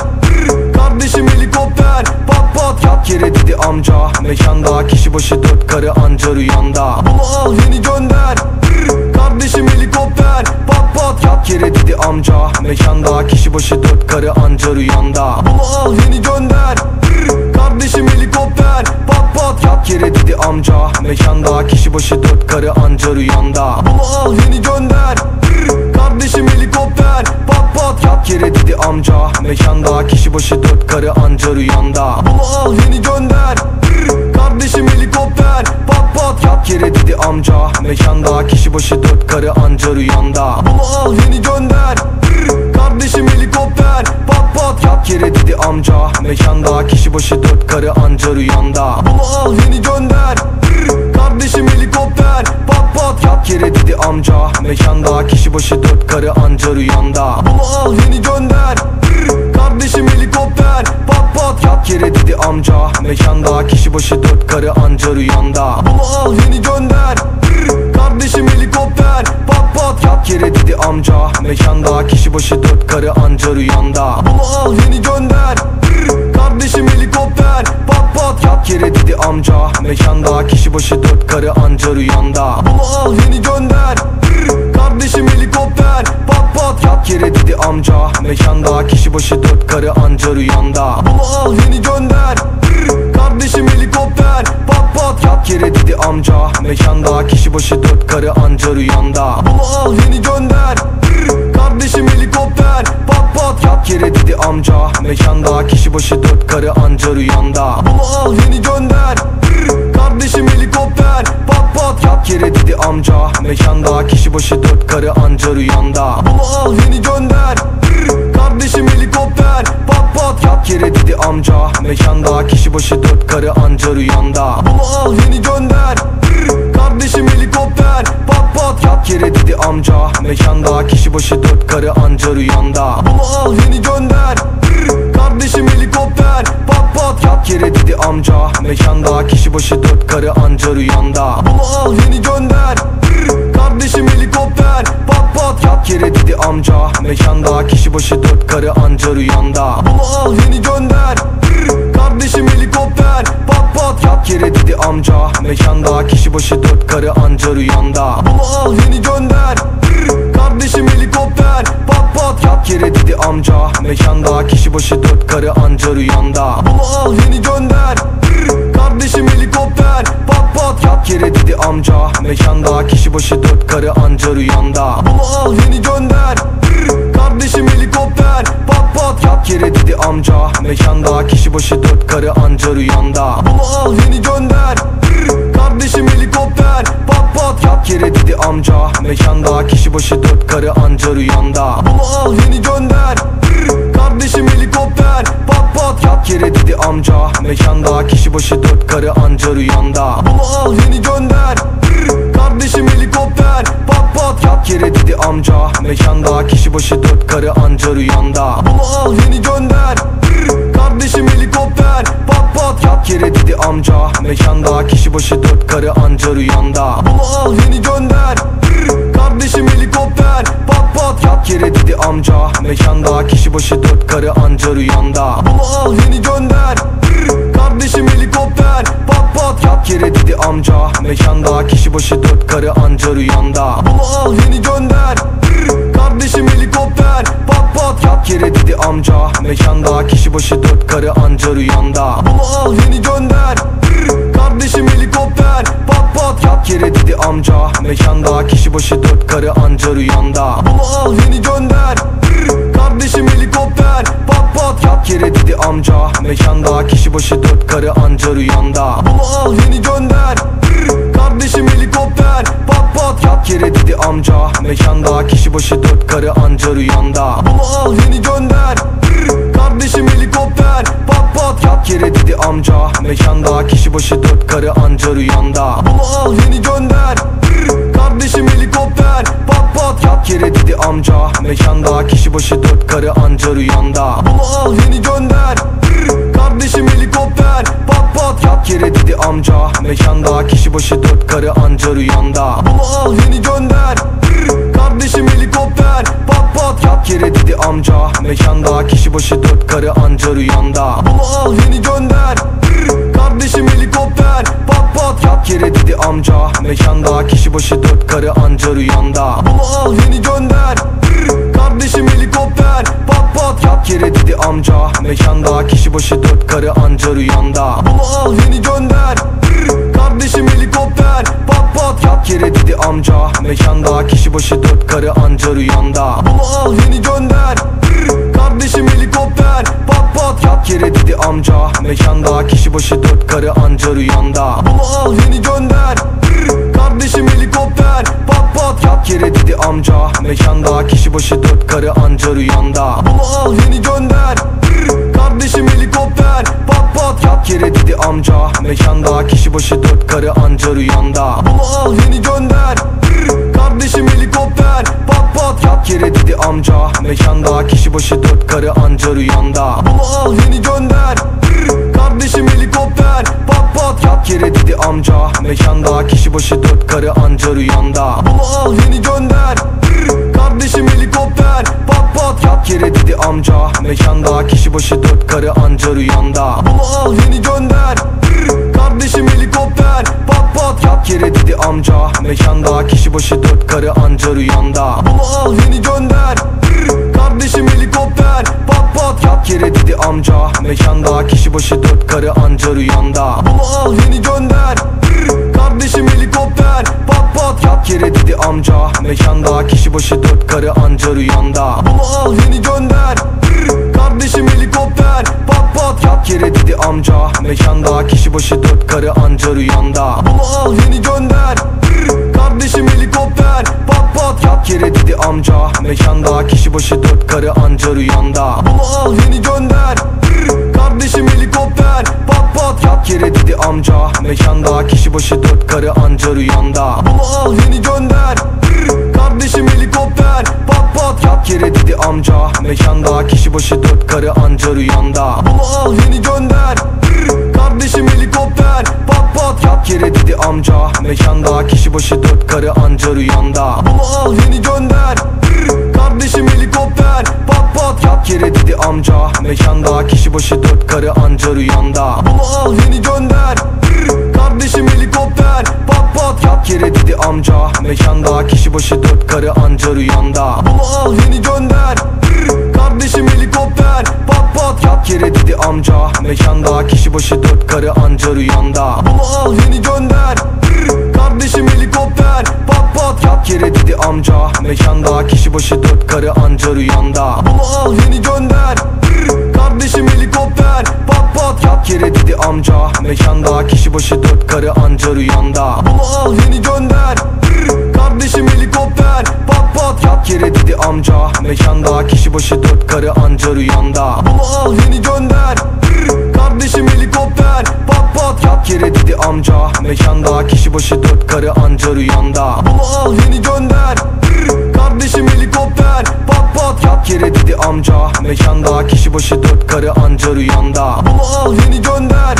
Kardeşim helikopter. Pat pat Yat yere dedi amca mekanda, kişi başı 4 karı anca rüyanda. bunu al yeni gönder. Kardeşim helikopter. Pat pat Yat yere dedi amca mekanda, kişi başı 4 karı anca rüyanda. bunu al yeni gönder. Kardeşim helikopter. Pat pat Yat yere dedi amca mekanda, kişi başı 4 karı anca rüyanda. bunu al yeni gönder. Kardeşim helikopter. Pat pat Yat yere dedi amca mekanda, kişi başı 4 karı anca rüyanda. bunu al yeni gönder. Kardeşim helikopter. Pat pat Yat yere dedi amca mekanda, kişi başı 4 karı anca rüyanda. bunu al yeni gönder. Kardeşim helikopter. Pat pat Yat yere dedi amca mekanda, kişi başı 4 karı anca rüyanda. bunu al yeni gönder. Kardeşim helikopter. Pat pat Yat yere dedi amca mekanda, kişi başı 4 karı anca rüyanda. bunu al yeni gönder. Kardeşim helikopter. Pat pat Yat yere dedi amca mekanda, kişi başı 4 karı anca rüyanda. bunu al yeni gönder. Kardeşim helikopter. Pat pat Yat yere dedi amca mekanda, kişi başı 4 karı anca rüyanda. bunu al yeni gönder. Kardeşim helikopter. Pat pat Yat yere dedi amca mekanda, kişi başı 4 karı anca rüyanda. bunu al yeni gönder. Kardeşim helikopter. Pat pat Yat yere dedi amca mekanda, kişi başı 4 karı anca rüyanda. bunu al yeni gönder. Kardeşim helikopter. Pat pat Yat yere dedi amca mekanda, kişi başı 4 karı anca rüyanda. bunu al yeni gönder. Kardeşim helikopter. Pat pat Yat yere dedi amca mekanda, kişi başı 4 karı anca rüyanda. bunu al yeni gönder. Kardeşim helikopter. Pat pat Yat yere dedi amca mekanda, kişi başı 4 karı anca rüyanda. bunu al yeni gönder. Kardeşim helikopter. Pat pat Yat yere dedi amca mekanda, kişi başı 4 karı anca rüyanda. bunu al yeni gönder. Kardeşim helikopter. Pat pat Yat yere dedi amca mekanda, kişi başı 4 karı anca rüyanda. bunu al yeni gönder. Kardeşim helikopter. Pat pat Yat yere dedi amca mekanda, kişi başı 4 karı anca rüyanda. bunu al yeni gönder. Kardeşim helikopter. Pat pat Yat yere dedi amca mekanda, kişi başı 4 karı anca rüyanda. bunu al yeni gönder. Kardeşim helikopter. Pat pat Yat yere dedi amca mekanda, kişi başı 4 karı anca rüyanda. bunu al yeni gönder. Kardeşim helikopter. Pat pat Yat yere dedi amca mekanda, kişi başı 4 karı anca rüyanda. bunu al yeni gönder. Kardeşim helikopter. Pat pat Yat yere dedi amca mekanda, kişi başı 4 karı anca rüyanda. bunu al yeni gönder. Kardeşim helikopter. Pat pat Yat yere dedi amca mekanda, kişi başı 4 karı anca rüyanda. bunu al yeni gönder. Kardeşim helikopter. Pat pat Yat yere dedi amca mekanda, kişi başı 4 karı anca rüyanda. bunu al yeni gönder. Kardeşim amca mekanda, kişi başı 4 karı anca rüyanda. Bunu al yeni gönder. Kardeşim helikopter. Pat pat Yat yere dedi amca mekanda, kişi başı 4 karı anca rüyanda. bunu al yeni gönder. Kardeşim helikopter. Pat pat Yat yere dedi amca mekanda, kişi başı 4 karı anca rüyanda. bunu al yeni gönder. Kardeşim helikopter. Pat pat Yat yere dedi amca mekanda, kişi başı 4 karı anca rüyanda. bunu al yeni gönder. Kardeşim helikopter. Pat pat Yat yere dedi amca mekanda, kişi başı 4 karı anca rüyanda. bunu al yeni gönder. Kardeşim helikopter. Pat pat Yat yere dedi amca mekanda, kişi başı 4 karı anca rüyanda. bunu al yeni gönder. Kardeşim helikopter. Pat pat Yat yere dedi amca mekanda, kişi başı 4 karı anca rüyanda. bunu al yeni gönder. Kardeşim helikopter. Pat pat Yat yere dedi amca mekanda, kişi başı 4 karı anca rüyanda. bunu al yeni gönder. Kardeşim helikopter. Pat pat Yat yere dedi amca mekanda, kişi başı 4 karı anca rüyanda. bunu al yeni gönder. Kardeşim helikopter. Pat pat Yat yere dedi amca mekanda, kişi başı 4 karı anca rüyanda. bunu al yeni gönder. Kardeşim helikopter. Pat pat Yat yere dedi amca mekanda, kişi başı 4 karı anca rüyanda. bunu al yeni gönder. Kardeşim helikopter. Pat pat Yat yere dedi amca mekanda, kişi başı 4 karı anca rüyanda. bunu al yeni gönder. Kardeşim helikopter. Pat pat Yat yere dedi amca mekanda, kişi başı 4 karı anca rüyanda. bunu al yeni gönder. Kardeşim helikopter. Pat pat Yat yere dedi amca mekanda, kişi başı 4 karı anca rüyanda. bunu al yeni gönder. Kardeşim helikopter. Pat pat Yat yere dedi amca mekanda, kişi başı 4 karı anca rüyanda. bunu al yeni gönder. Kardeşim helikopter. Pat pat Yat yere dedi amca mekanda, kişi başı 4 karı anca rüyanda. bunu al yeni gönder. Kardeşim helikopter. Pat pat Yat yere dedi amca mekanda, kişi başı 4 karı anca rüyanda. bunu al yeni gönder. Kardeşim helikopter. Pat pat Yat yere dedi amca mekanda, kişi başı 4 karı anca rüyanda. bunu al yeni gönder. Kardeşim helikopter. Pat pat Yat yere dedi amca mekanda, kişi başı 4 karı anca rüyanda. bunu al yeni gönder. Kardeşim helikopter. Pat pat Yat yere dedi amca mekanda, kişi başı 4 karı anca rüyanda. bunu al yeni gönder. Kardeşim helikopter. Pat pat Yat yere dedi amca mekanda, kişi başı 4 karı anca rüyanda. bunu al yeni gönder. Kardeşim helikopter. Pat pat Yat yere dedi amca mekanda, kişi başı 4 karı anca rüyanda. bunu al yeni gönder. Kardeşim helikopter. Pat pat Yat yere dedi amca mekanda, kişi başı 4 karı anca rüyanda. bunu al yeni gönder. Kardeşim helikopter. Pat pat Yat yere dedi amca mekanda, kişi başı 4 karı anca rüyanda. bunu al yeni gönder. Kardeşim helikopter. Pat pat Yat yere dedi amca mekanda, kişi başı 4 karı anca rüyanda. bunu al yeni gönder. Kardeşim helikopter. Pat pat Yat yere dedi amca mekanda, kişi başı 4 karı anca rüyanda. bunu al yeni gönder. Kardeşim helikopter. Pat pat Yat yere dedi amca mekanda, kişi başı 4 karı anca rüyanda. bunu al yeni gönder. Kardeşim helikopter. Pat pat Yat yere dedi amca mekanda, kişi başı 4 karı anca rüyanda. bunu al yeni gönder. Kardeşim helikopter. Pat pat Yat yere dedi amca mekanda, kişi başı 4 karı anca rüyanda. bunu al yeni gönder. Kardeşim helikopter. Pat pat Yat yere dedi amca mekanda, kişi başı 4 karı anca rüyanda. bunu al yeni gönder. Kardeşim helikopter. Pat pat Yat yere dedi amca mekanda, kişi başı 4 karı anca rüyanda. bunu al yeni gönder. Kardeşim helikopter. Pat pat Yat yere dedi amca mekanda, kişi başı 4 karı anca rüyanda. bunu al yeni gönder. Kardeşim helikopter. Pat pat Yat yere dedi amca mekanda, kişi başı 4 karı anca rüyanda. bunu al yeni gönder. Kardeşim helikopter. Pat pat Yat yere dedi amca mekanda, kişi başı 4 karı anca rüyanda. bunu al yeni gönder. Kardeşim helikopter. Pat pat Yat yere dedi amca mekanda, kişi başı 4 karı anca rüyanda. bunu al yeni gönder. Kardeşim helikopter. Pat pat Yat yere dedi amca mekanda, kişi başı 4 karı anca rüyanda. bunu al yeni gönder. kardeşim helikopter. Pat pat Yat yere dedi amca, mekanda kişi başı 4 karı anca rüyanda. bunu al yeni gönder. Kardeşim helikopter. Pat pat Yat yere dedi amca, mekanda kişi başı 4 karı anca rüyanda. bunu al yeni gönder.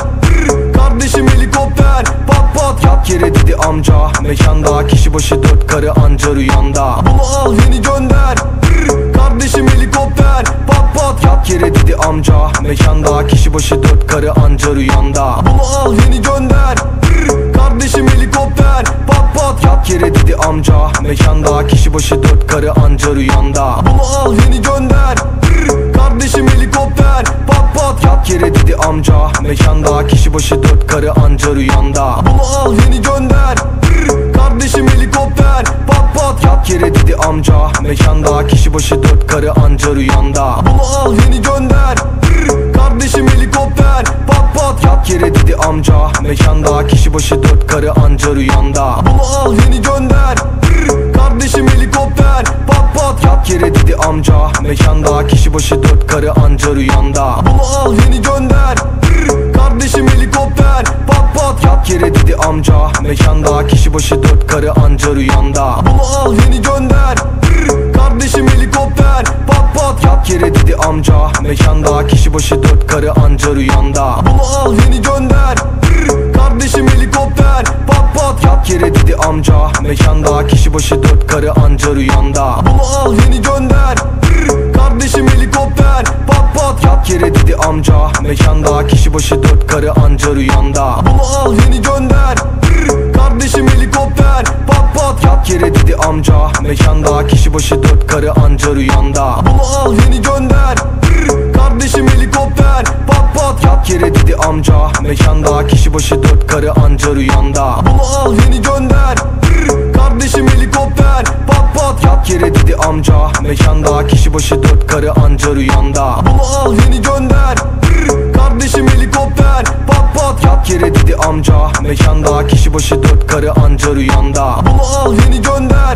Kardeşim helikopter. Pat pat Yat yere dedi amca, mekanda kişi başı 4 karı anca rüyanda. bunu al yeni gönder. Kardeşim helikopter. Pat pat Yat yere dedi amca, mekanda kişi başı 4 karı anca rüyanda. bunu al yeni gönder. Kardeşim helikopter. Pat pat Yat yere dedi amca, mekanda kişi başı 4 karı anca rüyanda. bunu al yeni gönder. Kardeşim helikopter. Pat pat Yat yere dedi amca, mekanda kişi başı 4 karı anca rüyanda. bunu al yeni gönder. Kardeşim helikopter. Pat pat Yat yere dedi amca, mekanda kişi başı 4 karı anca rüyanda. bunu al yeni gönder. Kardeşim helikopter. Pat pat Yat yere dedi amca, mekanda kişi başı 4 karı anca rüyanda. bunu al yeni gönder. Kardeşim helikopter. Pat pat Yat yere dedi amca, mekanda kişi başı 4 karı anca rüyanda. bunu al yeni gönder. Kardeşim helikopter. Pat pat Yat yere dedi amca, mekanda kişi başı 4 karı anca rüyanda. bunu al yeni gönder. Kardeşim helikopter. Pat pat Yat yere dedi amca, mekanda kişi başı 4 karı anca rüyanda. bunu al yeni gönder. Kardeşim helikopter. Pat pat Yat yere dedi amca, mekanda kişi başı 4 karı anca rüyanda. bunu al yeni gönder. Kardeşim helikopter. Pat pat Yat yere dedi amca, mekanda kişi başı 4 karı anca rüyanda. bunu al yeni gönder. Kardeşim helikopter. Pat pat Yat yere dedi amca, mekanda kişi başı 4 karı anca rüyanda. bunu al yeni gönder. Kardeşim helikopter. Pat pat Yat yere dedi amca, mekanda kişi başı 4 karı anca rüyanda. bunu al yeni gönder. Kardeşim helikopter. Pat pat Yat yere dedi amca, mekanda kişi başı 4 karı anca rüyanda. bunu al yeni gönder. Kardeşim helikopter. Pat pat Yat yere dedi amca, mekanda kişi başı 4 karı anca rüyanda. bunu al yeni gönder. Kardeşim helikopter. Pat pat Yat yere dedi amca, mekanda kişi başı 4 karı anca rüyanda. bunu al yeni gönder.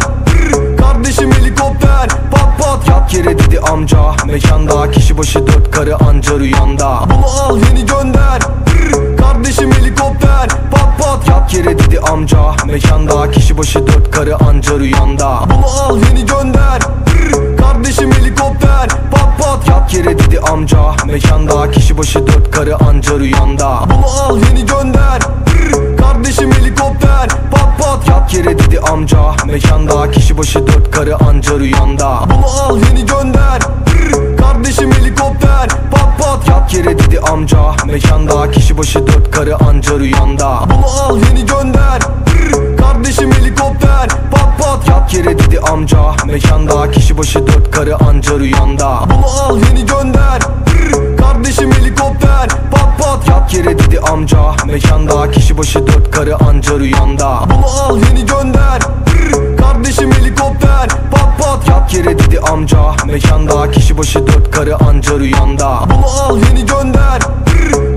Kardeşim helikopter. Pat pat Yat yere dedi amca, mekanda kişi başı 4 karı anca rüyanda. bunu al yeni gönder. Kardeşim helikopter. Pat pat Yat yere dedi amca, mekanda kişi başı 4 karı anca rüyanda. bunu al yeni gönder. Kardeşim helikopter. Pat pat Yat yere dedi amca, mekanda kişi başı 4 karı anca rüyanda. bunu al yeni gönder. Kardeşim helikopter. Pat pat Yat yere dedi amca, mekanda kişi başı 4 karı anca rüyanda. bunu al yeni gönder. Kardeşim helikopter. Pat pat Yat yere dedi amca, mekanda kişi başı 4 karı anca rüyanda. bunu al yeni gönder. Kardeşim helikopter. Pat pat Yat yere dedi amca, mekanda kişi başı 4 karı anca rüyanda. bunu al yeni gönder. Kardeşim helikopter. Pat pat Yat yere dedi amca, mekanda kişi başı 4 karı anca rüyanda. bunu al yeni gönder. Kardeşim helikopter. Pat pat Yat yere dedi amca, mekanda kişi başı 4 karı anca rüyanda. bunu al yeni gönder.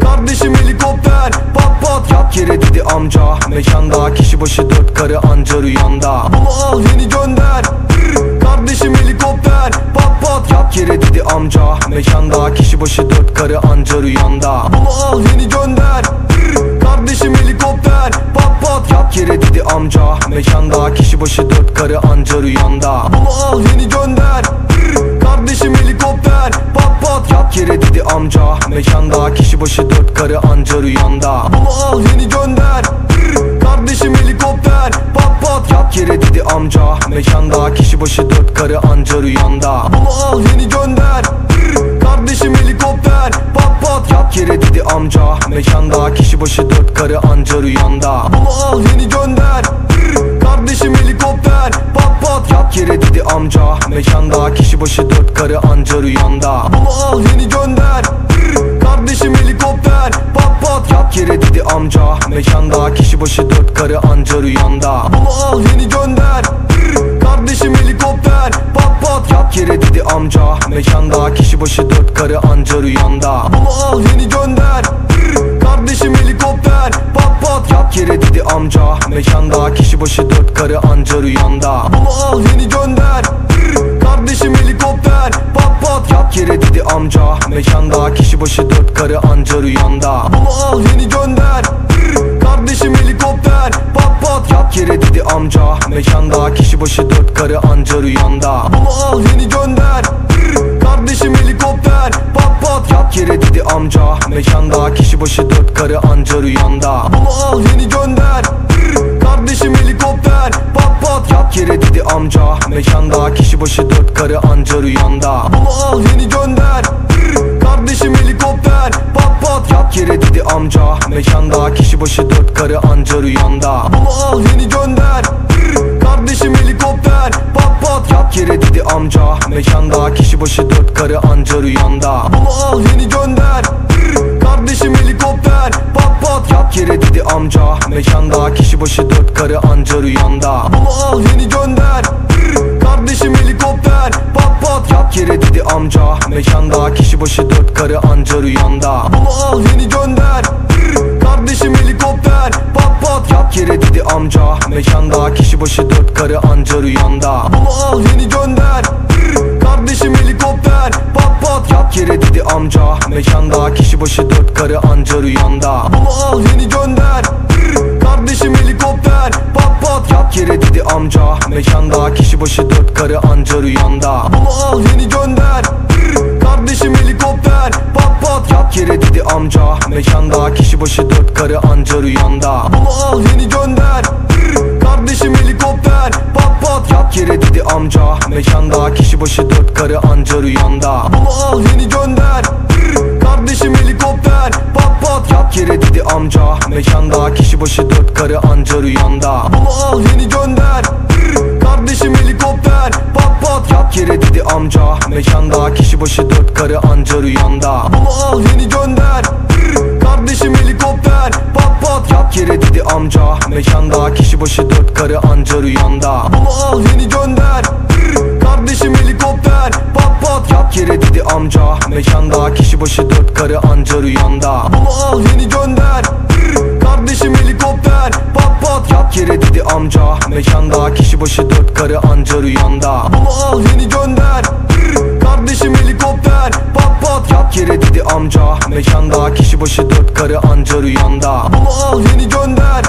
Kardeşim helikopter. Pat pat Yat yere dedi amca, mekanda kişi başı 4 karı anca rüyanda. bunu al yeni gönder. Kardeşim helikopter. Pat pat Yat yere dedi amca, mekanda kişi başı 4 karı anca rüyanda. bunu al yeni gönder. Kardeşim helikopter. Pat pat Yat yere dedi amca, mekanda kişi başı 4 karı anca rüyanda. bunu al yeni gönder. Kardeşim helikopter. Pat pat Yat yere dedi amca, mekanda kişi başı 4 karı anca rüyanda. bunu al yeni gönder. Kardeşim helikopter. Pat pat Yat yere dedi amca, mekanda kişi başı 4 karı anca rüyanda. bunu al yeni gönder. Kardeşim helikopter. Pat pat Yat yere dedi amca, mekanda kişi başı 4 karı anca rüyanda. bunu al yeni gönder. Kardeşim helikopter. Pat pat Yat yere dedi amca, mekanda kişi başı 4 karı anca rüyanda. bunu al yeni gönder. Kardeşim helikopter. Pat pat Yat yere dedi amca, mekanda kişi başı 4 karı anca rüyanda. bunu al yeni gönder. Kardeşim helikopter. Pat pat Yat yere dedi amca, mekanda kişi başı 4 karı anca rüyanda. bunu al yeni gönder. Kardeşim helikopter. Pat pat Yat yere dedi amca, mekanda kişi başı 4 karı anca rüyanda. Bunu al yeni gönder. Kardeşim helikopter. Pat pat Yat yere dedi amca, mekanda kişi başı 4 karı anca rüyanda. bunu al yeni gönder. Kardeşim helikopter. Pat pat Yat yere dedi amca, mekanda kişi başı 4 karı anca rüyanda. bunu al yeni gönder. Kardeşim helikopter. Pat pat Yat yere dedi amca, mekanda kişi başı 4 karı anca rüyanda. bunu al yeni gönder. Kardeşim helikopter. Pat pat Yat yere dedi amca, mekanda kişi başı 4 karı anca rüyanda. bunu al yeni gönder. Kardeşim helikopter. Pat pat Yat yere dedi amca, mekanda kişi başı 4 karı anca rüyanda. bunu al yeni gönder. Kardeşim helikopter. Pat pat Yat yere dedi amca, mekanda kişi başı 4 karı anca rüyanda. bunu al yeni gönder. Kardeşim helikopter. Pat pat Yat yere dedi amca, mekanda kişi başı 4 karı anca rüyanda. bunu al yeni gönder. Kardeşim helikopter. Pat pat Yat yere dedi amca, mekanda kişi başı 4 karı anca rüyanda. bunu al yeni gönder. Kardeşim helikopter. Pat pat Yat yere dedi amca, mekanda kişi başı 4 karı anca rüyanda. bunu al yeni gönder. Kardeşim helikopter. Pat pat Yat yere dedi amca, mekanda kişi başı 4 karı anca rüyanda. bunu al yeni gönder. Kardeşim helikopter. Pat pat Yat yere dedi amca, mekanda kişi başı 4 karı anca rüyanda. bunu al yeni gönder. Kardeşim helikopter. Pat pat Yat yere dedi amca, mekanda kişi başı 4 karı anca rüyanda. bunu al yeni gönder. Kardeşim helikopter. Pat pat Yat yere dedi amca, mekanda kişi başı 4 karı anca rüyanda. bunu al yeni gönder. Kardeşim helikopter. Pat pat Yat yere dedi amca, mekanda kişi başı 4 karı anca rüyanda. bunu al yeni gönder. Kardeşim helikopter. Pat pat Yat yere dedi amca, mekanda kişi başı 4 karı anca rüyanda. bunu al yeni gönder. Kardeşim helikopter. Pat pat Yat yere dedi amca, mekanda kişi başı 4 karı anca rüyanda. bunu al yeni gönder. Kardeşim helikopter. Pat pat Yat yere dedi amca, mekanda kişi başı 4 karı anca rüyanda. bunu al yeni gönder. Kardeşim helikopter. Pat pat Yat yere dedi amca, mekanda kişi başı 4 karı anca rüyanda. bunu al yeni gönder. Kardeşim helikopter. Pat pat Yat yere dedi amca, mekanda kişi başı 4 karı anca rüyanda. bunu al yeni gönder.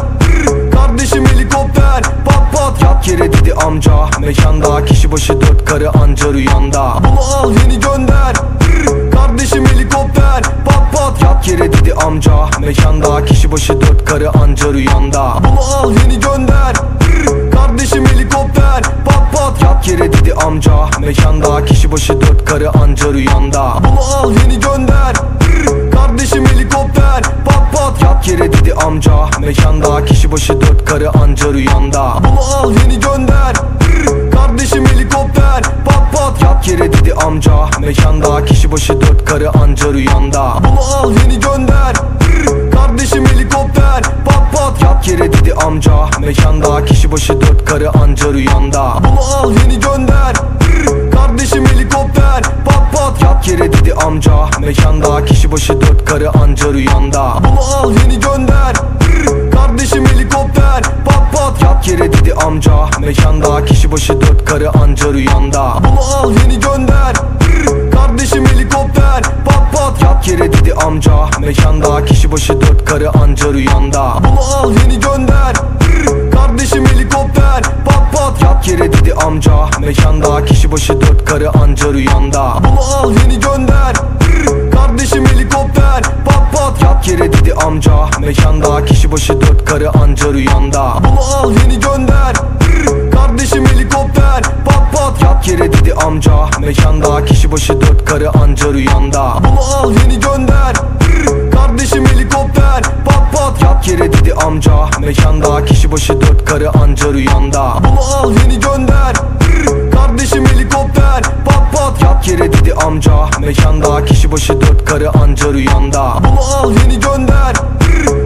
Kardeşim helikopter. Pat pat Yat yere dedi amca, mekanda kişi başı 4 karı anca rüyanda. bunu al yeni gönder. Kardeşim helikopter. Pat pat Yat yere dedi amca, mekanda kişi başı 4 karı anca rüyanda. bunu al yeni gönder. Kardeşim helikopter. Pat pat Yat yere dedi amca, mekanda kişi başı 4 karı anca rüyanda. bunu al yeni gönder. Kardeşim helikopter. Pat pat Yat yere dedi amca, mekanda kişi başı 4 karı anca rüyanda. bunu al yeni gönder. Kardeşim helikopter. Pat pat Yat yere dedi amca, mekanda kişi başı 4 karı anca rüyanda. bunu al yeni gönder. Kardeşim helikopter. Pat pat Yat yere dedi amca, mekanda kişi başı 4 karı anca rüyanda. bunu al yeni gönder. Kardeşim helikopter. Pat pat Yat yere dedi amca, mekanda kişi başı 4 karı anca rüyanda. bunu al yeni gönder. Kardeşim helikopter. Pat pat Yat yere dedi amca, mekanda kişi başı 4 karı anca rüyanda. bunu al yeni gönder. Kardeşim helikopter. Pat pat Yat yere dedi amca, mekanda kişi başı 4 karı anca rüyanda. bunu al yeni gönder. Kardeşim helikopter. Pat pat Yat yere dedi amca, mekanda kişi başı 4 karı anca rüyanda. bunu al yeni gönder. Kardeşim helikopter. Pat pat Yat yere dedi amca, mekanda kişi başı 4 karı anca rüyanda. bunu al yeni gönder. Kardeşim helikopter. Pat pat Yat yere dedi amca, mekanda kişi başı 4 karı anca rüyanda. bunu al yeni gönder. Kardeşim helikopter. Pat pat Yat yere dedi amca, mekanda kişi başı 4 karı anca rüyanda. bunu al yeni gönder.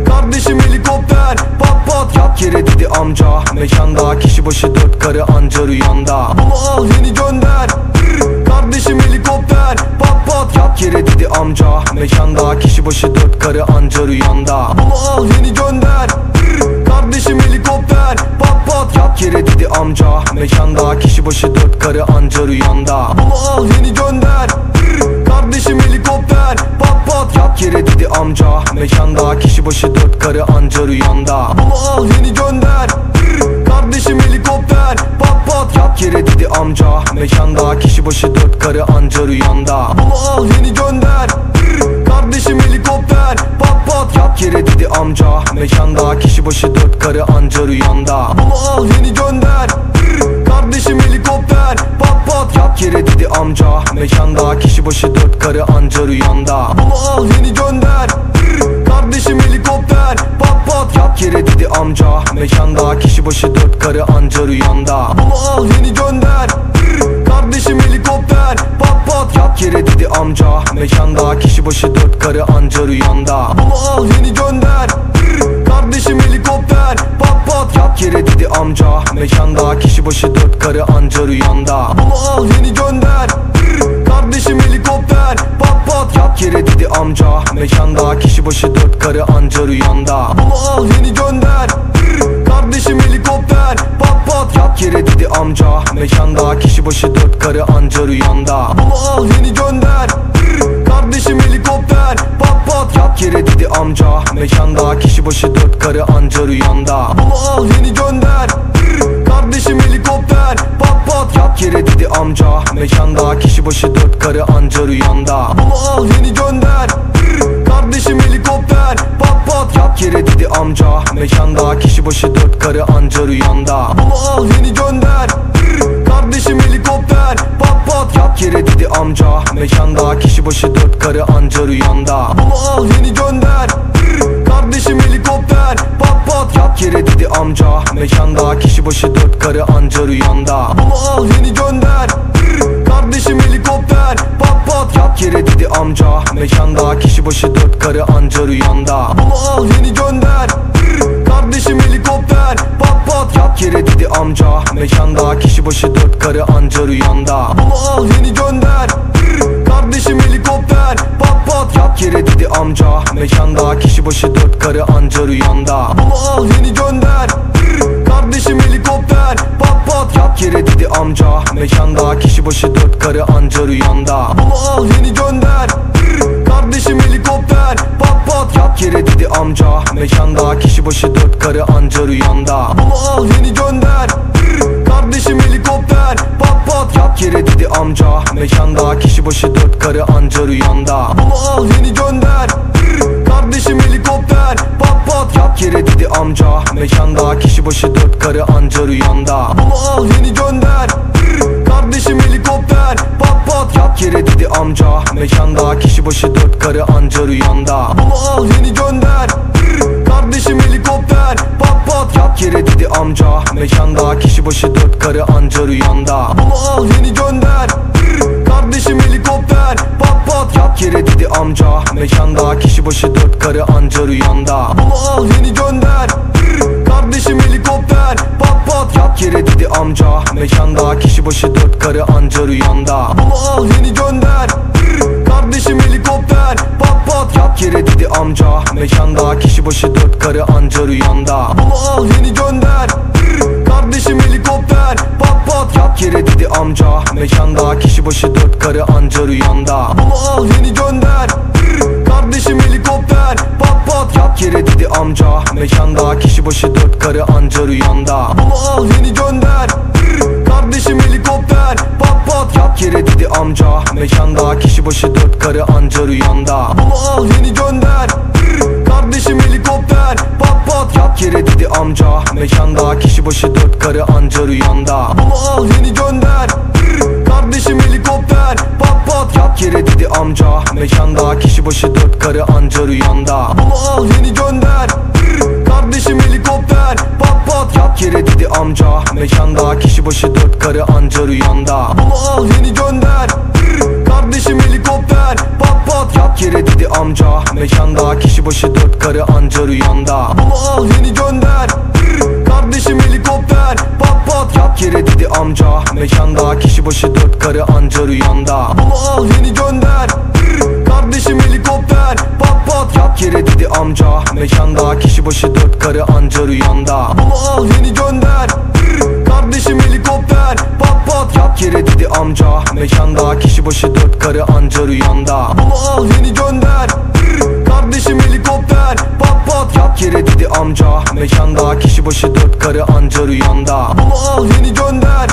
Kardeşim helikopter. Pat pat Yat yere dedi amca, mekanda kişi başı 4 karı anca rüyanda. bunu al yeni gönder. Kardeşim helikopter. Pat pat Yat yere dedi amca, mekanda kişi başı 4 karı anca rüyanda. bunu al yeni gönder. Kardeşim helikopter. Pat pat Yat yere dedi amca, mekanda kişi başı 4 karı anca rüyanda. bunu al yeni gönder. Kardeşim helikopter. mekanda kişi başı 4 karı anca rüyanda. Bunu al yeni gönder. Kardeşim helikopter. Pat pat Yat yere dedi amca, mekanda kişi başı 4 karı anca rüyanda. bunu al yeni gönder. Kardeşim helikopter. Pat pat Yat yere dedi amca, mekanda kişi başı 4 karı anca rüyanda. bunu al yeni gönder. Kardeşim helikopter. Pat pat Yat yere dedi amca, mekanda kişi başı 4 karı anca rüyanda. bunu al yeni gönder. Kardeşim helikopter. Pat pat Yat yere dedi amca, mekanda kişi başı 4 karı anca rüyanda. bunu al yeni gönder. Kardeşim helikopter. Pat pat Yat yere dedi amca, mekanda kişi başı 4 karı anca rüyanda. bunu al yeni gönder. Kardeşim helikopter. Pat pat Yat yere dedi amca, mekanda kişi başı 4 karı anca rüyanda. bunu al yeni gönder. Kardeşim helikopter. Pat pat Yat yere dedi amca, mekanda kişi başı 4 karı anca rüyanda. bunu al yeni gönder. Kardeşim helikopter. Pat pat Yat yere dedi amca, mekanda kişi başı 4 karı anca rüyanda. bunu al yeni gönder. Kardeşim helikopter. Pat pat Yat yere dedi amca, mekanda kişi başı 4 karı anca rüyanda. bunu al yeni gönder. Kardeşim helikopter. Pat pat Yat yere dedi amca, mekanda kişi başı 4 karı anca rüyanda. bunu al yeni gönder. Kardeşim helikopter. Pat pat Yat yere dedi amca, mekanda kişi başı 4 karı anca rüyanda. bunu al yeni gönder. Kardeşim helikopter. Pat pat Yat yere dedi amca, mekanda kişi başı 4 karı anca rüyanda. bunu al yeni gönder. Kardeşim helikopter. Pat pat Yat yere dedi amca, mekanda kişi başı 4 karı anca rüyanda. bunu al yeni gönder. Kardeşim helikopter. Pat pat Yat yere dedi amca, mekanda kişi başı 4 karı anca rüyanda. bunu al yeni gönder. Kardeşim helikopter. Pat pat Yat yere dedi amca, mekanda kişi başı 4 karı anca rüyanda. bunu al yeni gönder. Kardeşim helikopter. Pat pat Yat yere dedi amca, mekanda kişi başı 4 karı anca rüyanda. bunu al yeni gönder. Kardeşim helikopter. Pat pat Yat yere dedi amca, mekanda kişi başı 4 karı anca rüyanda. bunu al yeni gönder. Kardeşim helikopter. Pat pat Yat yere dedi amca, mekanda kişi başı 4 karı anca rüyanda. bunu al yeni gönder. Kardeşim helikopter. Pat pat Yat yere dedi amca, mekanda kişi başı 4 karı anca rüyanda. bunu al yeni gönder. Kardeşim helikopter. Pat pat Yat yere dedi amca, mekanda kişi başı 4 karı anca rüyanda. bunu al yeni gönder. Kardeşim helikopter. Pat pat Yat yere dedi amca, mekanda kişi başı 4 karı anca rüyanda. bunu al yeni gönder. Kardeşim helikopter. Pat pat Yat yere dedi amca, mekanda kişi başı 4 karı anca rüyanda. bunu al yeni gönder. Kardeşim helikopter. Pat pat Yat yere dedi amca, mekanda kişi başı 4 karı anca rüyanda. bunu al yeni gönder. Kardeşim helikopter. Pat pat Yat yere dedi amca, mekanda kişi başı 4 karı anca rüyanda. bunu al yeni gönder. Kardeşim helikopter. Pat pat Yat yere dedi amca, mekanda kişi başı 4 karı anca rüyanda. bunu al yeni gönder. Kardeşim helikopter. Pat pat Yat yere dedi amca, mekanda kişi başı 4 karı anca rüyanda. bunu al yeni gönder. Kardeşim helikopter. Pat pat Yat yere dedi amca, mekanda kişi başı 4 karı anca rüyanda. bunu al yeni gönder. Kardeşim helikopter. Pat pat Yat yere dedi amca, mekanda kişi başı 4 karı anca rüyanda. bunu al yeni gönder. Kardeşim helikopter. Pat pat Yat yere dedi amca, mekanda kişi başı 4 karı anca rüyanda. bunu al yeni gönder. Kardeşim helikopter. Pat pat Yat yere dedi amca, mekanda kişi başı 4 karı anca rüyanda. bunu al yeni gönder. Kardeşim helikopter. Pat pat Yat yere dedi amca, mekanda kişi başı 4 karı anca rüyanda. bunu al yeni gönder. Kardeşim helikopter. Pat pat Yat yere dedi amca, mekanda kişi başı 4 karı anca rüyanda. bunu al yeni gönder. Kardeşim helikopter. Pat pat Yat yere dedi amca, mekanda kişi başı 4 karı anca rüyanda. bunu al yeni gönder. Kardeşim helikopter. Pat pat Yat yere dedi amca, mekanda kişi başı 4 karı anca rüyanda. bunu al yeni gönder. Kardeşim helikopter. Pat pat Yat yere dedi amca, mekanda kişi başı 4 karı anca rüyanda. bunu al yeni gönder. Kardeşim helikopter. Yat yere dedi amca, mekanda kişi başı 4 karı anca rüyanda. Bunu al yeni gönder,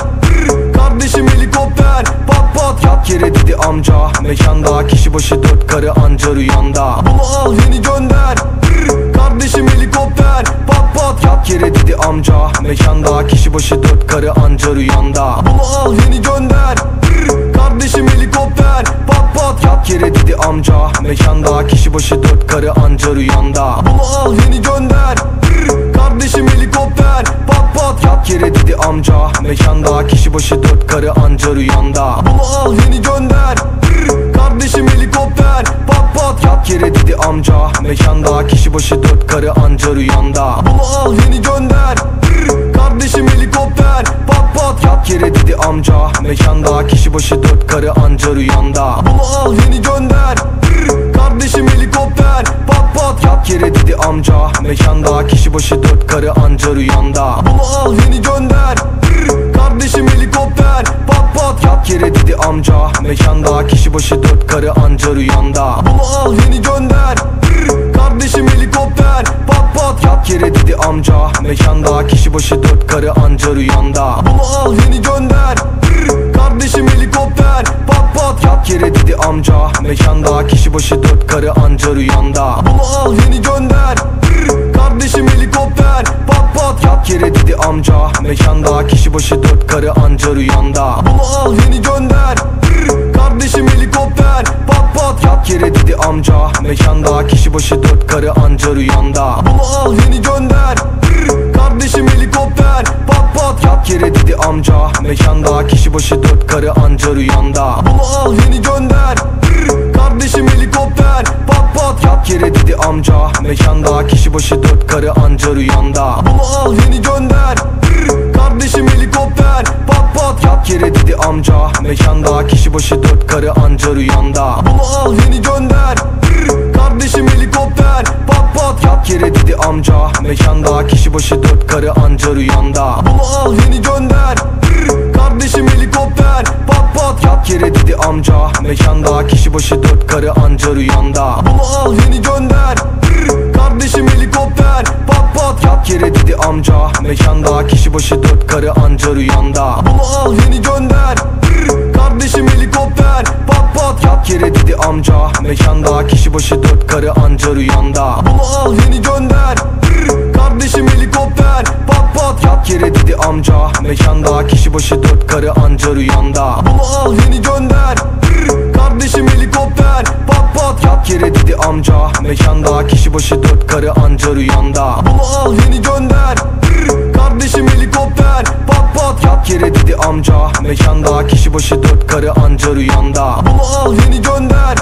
kardeşim helikopter, pat pat. Yat yere dedi amca, mekanda kişi başı 4 karı anca rüyanda. Bunu al yeni gönder, kardeşim helikopter, pat pat. Yat yere dedi amca, mekanda kişi başı 4 karı anca rüyanda. Bunu al yeni gönder, kardeşim helikopter, pat pat. Yat yere dedi amca, mekanda kişi başı 4 karı anca rüyanda. Bunu al yeni gönder, kardeşim helikopter, pat pat. Yat yere dedi amca, mekanda kişi başı 4 karı anca rüyanda. Bunu al yeni gönder, kardeşim helikopter, pat pat. Yat yere dedi amca, mekanda kişi başı 4 karı anca rüyanda. Bunu al yeni gönder, kardeşim helikopter, pat pat. Yat yere dedi amca, mekanda kişi başı 4 karı anca rüyanda. Bunu al yeni gönder, kardeşim helikopter, pat pat. Yat yere dedi amca, mekanda kişi başı 4 karı anca rüyanda. Bunu al yeni gönder, kardeşim helikopter, pat pat. Yat yere dedi amca, mekanda kişi başı 4 karı anca rüyanda. Bunu al yeni gönder, kardeşim helikopter, pat pat. Yat yere dedi amca, mekanda kişi başı 4 karı anca rüyanda. Bunu al yeni gönder, kardeşim helikopter, pat pat. Yat yere dedi amca, mekanda kişi başı 4 karı anca rüyanda. Bunu al yeni gönder, kardeşim helikopter, pat pat. Yat yere dedi amca, mekanda kişi başı 4 karı anca rüyanda. Bunu al yeni gönder, kardeşim helikopter, pat pat. Yat yere dedi amca, mekanda kişi başı 4 karı anca rüyanda. Bunu al yeni gönder, kardeşim helikopter, pat pat. Yat yere dedi amca, mekanda kişi başı 4 karı anca rüyanda. Bunu al yeni gönder, kardeşim helikopter, pat pat. Yat yere dedi amca, mekanda kişi başı 4 karı anca rüyanda. Bunu al yeni gönder, kardeşim helikopter, pat pat. Yat yere dedi amca, mekanda kişi başı 4 karı anca rüyanda. Bunu al yeni gönder, kardeşim helikopter, pat pat. Yat yere dedi amca, mekanda kişi başı 4 karı anca rüyanda. Bunu al yeni gönder, kardeşim helikopter, pat pat. Yat yere dedi amca, mekanda kişi başı 4 karı anca rüyanda. Bunu al yeni gönder, kardeşim helikopter, pat pat. Yat yere dedi amca, mekanda kişi başı 4 karı anca rüyanda. Bunu al yeni gönder, kardeşim helikopter, pat pat. Yat yere dedi amca, mekanda kişi başı 4 karı anca rüyanda. Bunu al yeni gönder, kardeşim helikopter, pat pat. Yat yere dedi amca, mekanda kişi başı 4 karı anca rüyanda. Bunu al yeni gönder, kardeşim helikopter, pat pat. Yat yere dedi amca, mekanda kişi başı 4 karı anca rüyanda. Bunu al yeni gönder, kardeşim helikopter, pat pat. Yat yere dedi amca, mekanda kişi başı 4 karı anca rüyanda. Bunu al yeni gönder, kardeşim helikopter, pat pat. Yat yere dedi amca, mekanda kişi başı 4 karı anca rüyanda. Bunu al yeni gönder,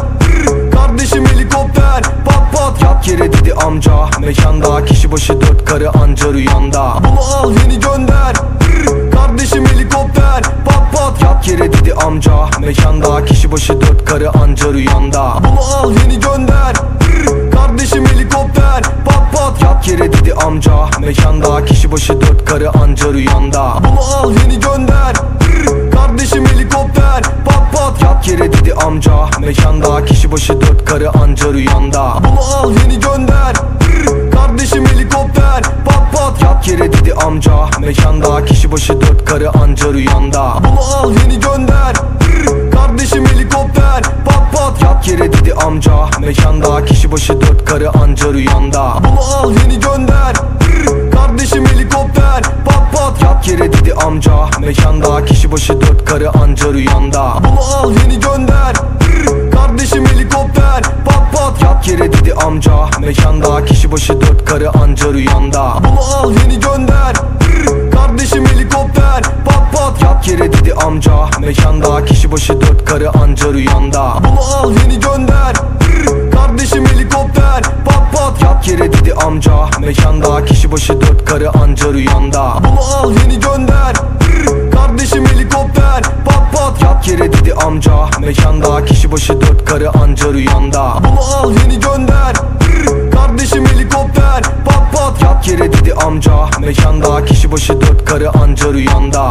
kardeşim helikopter, pat pat. Yat yere dedi amca, mekanda kişi başı 4 karı anca rüyanda. Bunu al yeni gönder, kardeşim helikopter, pat pat. Yat yere dedi amca, mekanda kişi başı 4 karı anca rüyanda. Bunu al yeni gönder, kardeşim helikopter, pat pat. Yat yere dedi amca, mekanda kişi başı 4 karı anca rüyanda. Bunu al yeni gönder, kardeşim helikopter, pat pat. Yat yere dedi amca, mekanda kişi başı 4 karı anca rüyanda. Bunu al yeni gönder, kardeşim helikopter, pat pat. Yat yere dedi amca, mekanda kişi başı 4 karı anca rüyanda. Bunu al yeni gönder, kardeşim helikopter, pat pat. Yat yere dedi amca, mekanda kişi başı 4 karı anca rüyanda. Bunu al yeni gönder, kardeşim helikopter, pat pat. Yat yere dedi amca, mekanda kişi başı 4 karı anca rüyanda. Bunu al yeni gönder, kardeşim helikopter, pat pat. Yat yere dedi amca, mekanda kişi başı 4 karı anca rüyanda. Bunu al yeni gönder, kardeşim helikopter, pat pat. Yat yere dedi amca, mekanda kişi başı 4 karı anca rüyanda. Bunu al yeni gönder, kardeşim helikopter, pat pat. Yat yere dedi amca, mekanda kişi başı 4 karı anca rüyanda. Bunu al yeni gönder, kardeşim helikopter, pat pat. Yat yere dedi amca, mekanda kişi başı 4 karı anca rüyanda.